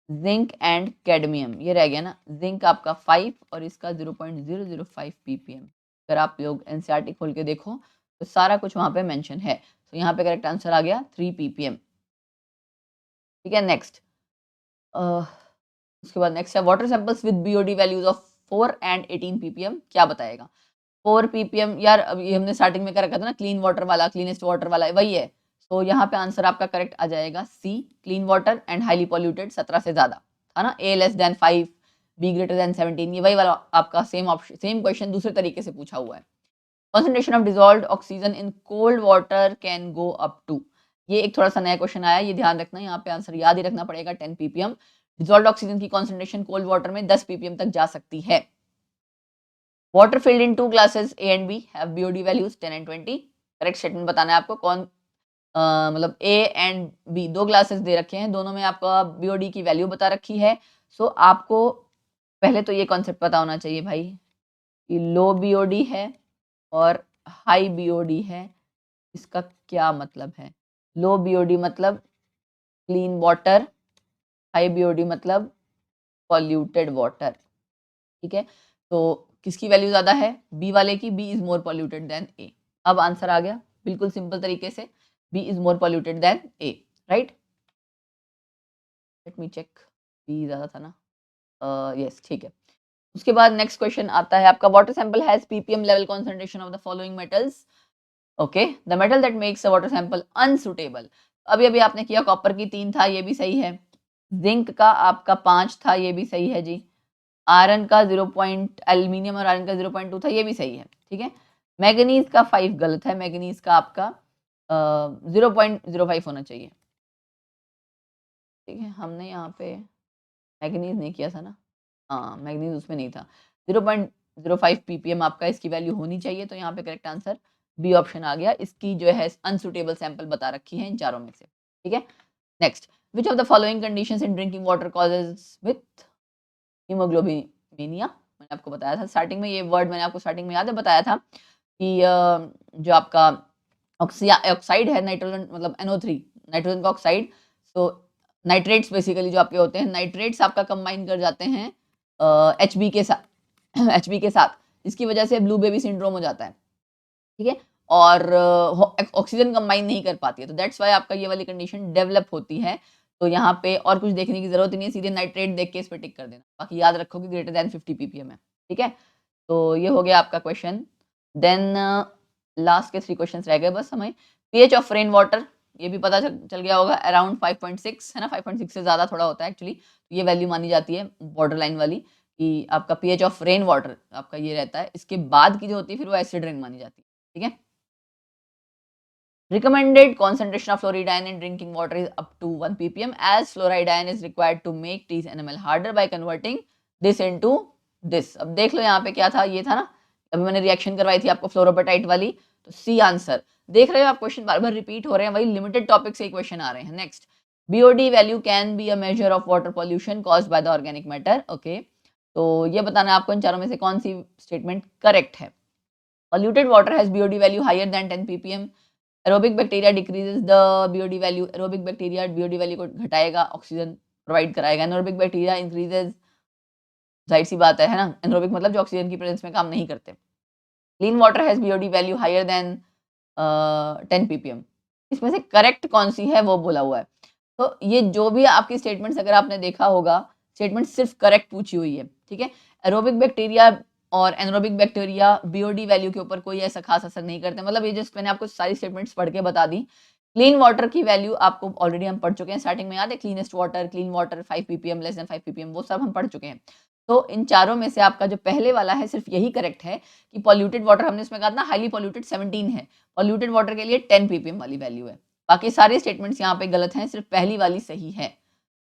जिंक एंड कैडमियम ये रह गया ना, जिंक आपका 5 और इसका 0.005 ppm। अगर आप लोग एनसीईआरटी खोल के देखो तो सारा कुछ वहां पे मेंशन है। तो यहाँ पे करेक्ट आंसर आ गया 3 ppm, ठीक है। नेक्स्ट उसके बाद नेक्स्ट है water samples with BOD values of 4 and 18 ppm, क्या बताएगा। 4 ppm यार, अब ये हमने स्टार्टिंग में कर रखा था ना, क्लीन वाटर वाला, क्लीनेस्ट वाटर वाला वही है। तो यहाँ पे आंसर आपका करेक्ट आ जाएगा C, clean water and highly polluted 17 से ज्यादा था ना, A less than 5, B greater than 17, ये वही वाला आपका सेम ऑप्शन, सेम क्वेश्चन दूसरे तरीके से पूछा हुआ है। Concentration of dissolved oxygen in cold water can go up to, ये एक थोड़ा सा नया क्वेश्चन आया, ये ध्यान रखना, यहाँ पे आंसर याद ही रखना पड़ेगा 10 ppm। डिजॉल्व्ड ऑक्सीजन की कॉन्सेंट्रेशन कोल्ड वाटर में 10 ppm तक जा सकती है। Water filled in 2 glasses A and B have BOD values 10 and 20, correct statement बताना है आपको। कौन मतलब ए एंड बी 2 ग्लासेस दे रखे हैं, दोनों में आपका बीओडी की वैल्यू बता रखी है। सो आपको पहले तो ये कॉन्सेप्ट पता होना चाहिए भाई कि लो बीओडी है और हाई बीओडी है, इसका क्या मतलब है। लो बीओडी मतलब क्लीन वाटर, हाई बीओडी मतलब पॉल्यूटेड वाटर, ठीक है। तो किसकी वैल्यू ज्यादा है, बी वाले की, B is more polluted than A. अब आंसर आ गया बिल्कुल सिंपल तरीके से, B is more polluted than A, right. Let me check, B ज्यादा था ना, यस ठीक है। उसके बाद नेक्स्ट क्वेश्चन आता है आपका, water sample has ppm level concentration of the following metals, okay. The metal that makes a water sample unsuitable, अभी अभी आपने किया, कॉपर की 3 था, ये भी सही है। जिंक का आपका 5 था, ये भी सही है जी। आयरन का 0. एल्यूमिनियम और आयरन का 0.2 था, ये भी सही है, ठीक है। मैग्नीज का 5 गलत है, मैग्नीज का आपका 0.05 होना चाहिए, ठीक है। हमने यहाँ पे मैग्नीज नहीं किया था ना, हाँ मैग्नीज उसमें नहीं था। 0.05 ppm आपका इसकी वैल्यू होनी चाहिए, तो यहाँ पे करेक्ट आंसर बी ऑप्शन आ गया। इसकी जो है अनसुटेबल सैंपल बता रखी है इन चारों में से, ठीक है। Next, which of the following conditions in drinking water causes with hemoglobinia, मैंने आपको बताया था स्टार्टिंग में, ये वर्ड मैंने आपको स्टार्टिंग में याद है बताया था कि जो आपका ऑक्साइड है नाइट्रोजन, मतलब NO3 नाइट्रोजन का ऑक्साइड, तो नाइट्रेट्स बेसिकली जो आपके होते हैं, नाइट्रेट्स आपका कंबाइन कर जाते हैं HB के साथ HB के साथ, इसकी वजह से ब्लू बेबी सिंड्रोम हो जाता है, ठीक है। और ऑक्सीजन कंबाइन नहीं कर पाती है, तो दैट्स वाई आपका ये वाली कंडीशन डेवलप होती है। तो यहाँ पे और कुछ देखने की जरूरत नहीं है, सीधे नाइट्रेट देख के इस पे टिक कर देना, बाकी याद रखो कि ग्रेटर देन 50 ppm है, ठीक है। तो ये हो गया आपका क्वेश्चन। देन लास्ट के 3 क्वेश्चंस रह गए बस हमें। पीएच ऑफ रेन वाटर, ये भी पता चल गया होगा, अराउंड 5.6 है ना, 5.6 से ज्यादा थोड़ा होता है एक्चुअली, ये वैल्यू मानी जाती है बॉर्डर लाइन वाली कि आपका पीएच ऑफ रेन वाटर आपका ये रहता है, इसके बाद की जो होती है फिर वो एसिड रेन मानी जाती है, ठीक है। Recommended concentration of fluoride ion in drinking water is up to 1 ppm, as fluoride ion is required to make teeth enamel harder by converting this into this। अब देख लो यहाँ पे क्या था, ये था ना, अभी मैंने रिएक्शन करवाई थी आपको फ्लोरोपेटाइट वाली, तो सी आंसर। देख रहे हो आप, क्वेश्चन बार बार रिपीट हो रहे हैं, वही लिमिटेड टॉपिक से क्वेश्चन आ रहे हैं। Next, BOD value can be a measure of water pollution caused by the organic matter, okay. तो ये बताना है आपको इन चारों में से कौन सी स्टेटमेंट करेक्ट है। Polluted water has BOD value higher than 10 ppm. Aerobic bacteria decreases the BOD value. Aerobic bacteria BOD value को घटाएगा, ऑक्सीजन प्रोवाइड कराएगा। Anaerobic bacteria increases, जाहिर सी बात है ना, एनरोबिक मतलब जो ऑक्सीजन की प्रेजेंस में काम नहीं करते। Clean water has BOD value higher than 10 ppm, इसमें से करेक्ट कौन सी है वो बोला हुआ है। तो ये जो भी आपकी स्टेटमेंट्स अगर आपने देखा होगा, स्टेटमेंट सिर्फ करेक्ट पूछी हुई है, ठीक है। एरोबिक बैक्टीरिया और एनरोबिक बैक्टीरिया बीओडी वैल्यू के ऊपर कोई ऐसा खास असर नहीं करते, मतलब ये जस्ट मैंने आपको सारी स्टेटमेंट्स पढ़ के बता दी। क्लीन वाटर की वैल्यू आपको ऑलरेडी हम पढ़ चुके हैं, स्टार्टिंग में याद है, cleanest water, clean water 5 ppm, less than 5 ppm, वो सब हम पढ़ चुके हैं। तो इन चारों में से आपका जो पहले वाला है सिर्फ यही करेक्ट है कि पॉल्यूटेड वाटर, हमने इसमें कहा था हाईली पॉल्यूटेड 17 है, पॉल्यूटेड वाटर के लिए 10 ppm वाली वैल्यू है। बाकी सारे स्टेटमेंट्स यहाँ पे गलत हैं, सिर्फ पहली वाली सही है।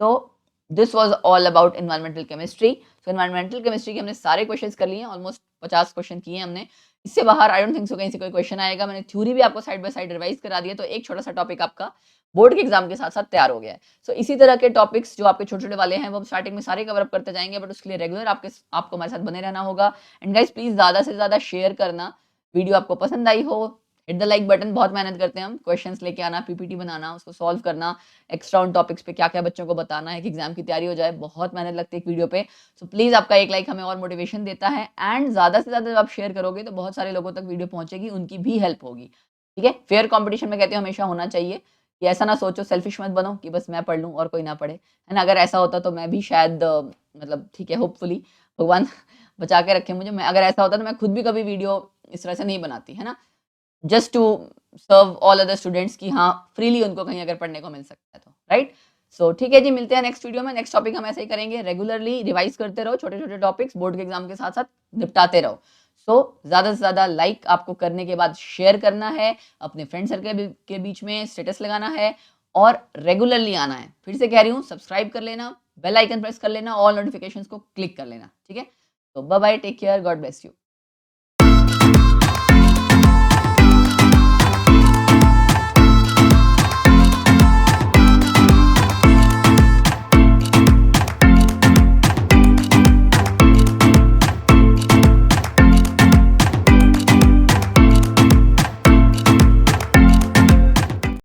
तो this was all about environmental chemistry. तो एनवायरमेंटल केमिस्ट्री के हमने सारे क्वेश्चंस कर लिए हैं, ऑलमोस्ट 50 क्वेश्चन किए हैं हमने। इससे बाहर आई डोंट थिंक सो कहीं से कोई क्वेश्चन आएगा। मैंने थ्योरी भी आपको साइड बाय साइड रिवाइज करा दिया, तो एक छोटा सा टॉपिक आपका बोर्ड के एग्जाम के साथ साथ तैयार हो गया है। सो इसी तरह के टॉपिक्स जो आपके छोटे छोटे वाले हैं वो स्टार्टिंग में सारे कवर अप करते जाएंगे, बट उसके लिए रेगुलर आपको हमारे साथ बने रहना होगा। एंड गाइस प्लीज ज्यादा से ज्यादा शेयर करना, वीडियो आपको पसंद आई हो हिट द लाइक बटन। बहुत मेहनत करते हैं हम, क्वेश्चंस लेके आना, पीपीटी बनाना, उसको सॉल्व करना, एक्स्ट्रा उन टॉपिक्स पे क्या क्या बच्चों को बताना है कि एग्जाम की तैयारी हो जाए, बहुत मेहनत लगती है एक वीडियो पे। सो प्लीज आपका एक लाइक हमें और मोटिवेशन देता है, एंड ज्यादा से ज्यादा जब आप शेयर करोगे तो बहुत सारे लोगों तक वीडियो पहुंचेगी, उनकी भी हेल्प होगी। ठीक है, फेयर कॉम्पिटिशन में कहते हैं हमेशा होना चाहिए कि ऐसा ना सोचो, सेल्फिश मत बनो कि बस मैं पढ़ लूँ और कोई ना पढ़े, है ना। अगर ऐसा होता तो मैं भी शायद मतलब ठीक है, होपफुली भगवान बचा के रखे मुझे, मैं अगर ऐसा होता तो मैं खुद भी कभी वीडियो इस तरह से नहीं बनाती, है ना, just to serve all other students की हाँ फ्रीली उनको कहीं अगर पढ़ने को मिल सकता है तो, राइट। सो ठीक है जी, मिलते हैं नेक्स्ट वीडियो में। नेक्स्ट टॉपिक हम ऐसे ही करेंगे, रेगुलरली रिवाइज करते रहो, छोटे छोटे टॉपिक्स बोर्ड के एग्जाम के साथ साथ निपटाते रहो। सो ज्यादा से ज्यादा लाइक आपको करने के बाद शेयर करना है, अपने फ्रेंड सर्कल के बीच में स्टेटस लगाना है, और रेगुलरली आना है। फिर से कह रही हूँ, सब्सक्राइब कर लेना, बेल आइकन प्रेस कर लेना, ऑल नोटिफिकेशंस को क्लिक कर लेना। ठीक है, तो bye bye, take care, God bless you.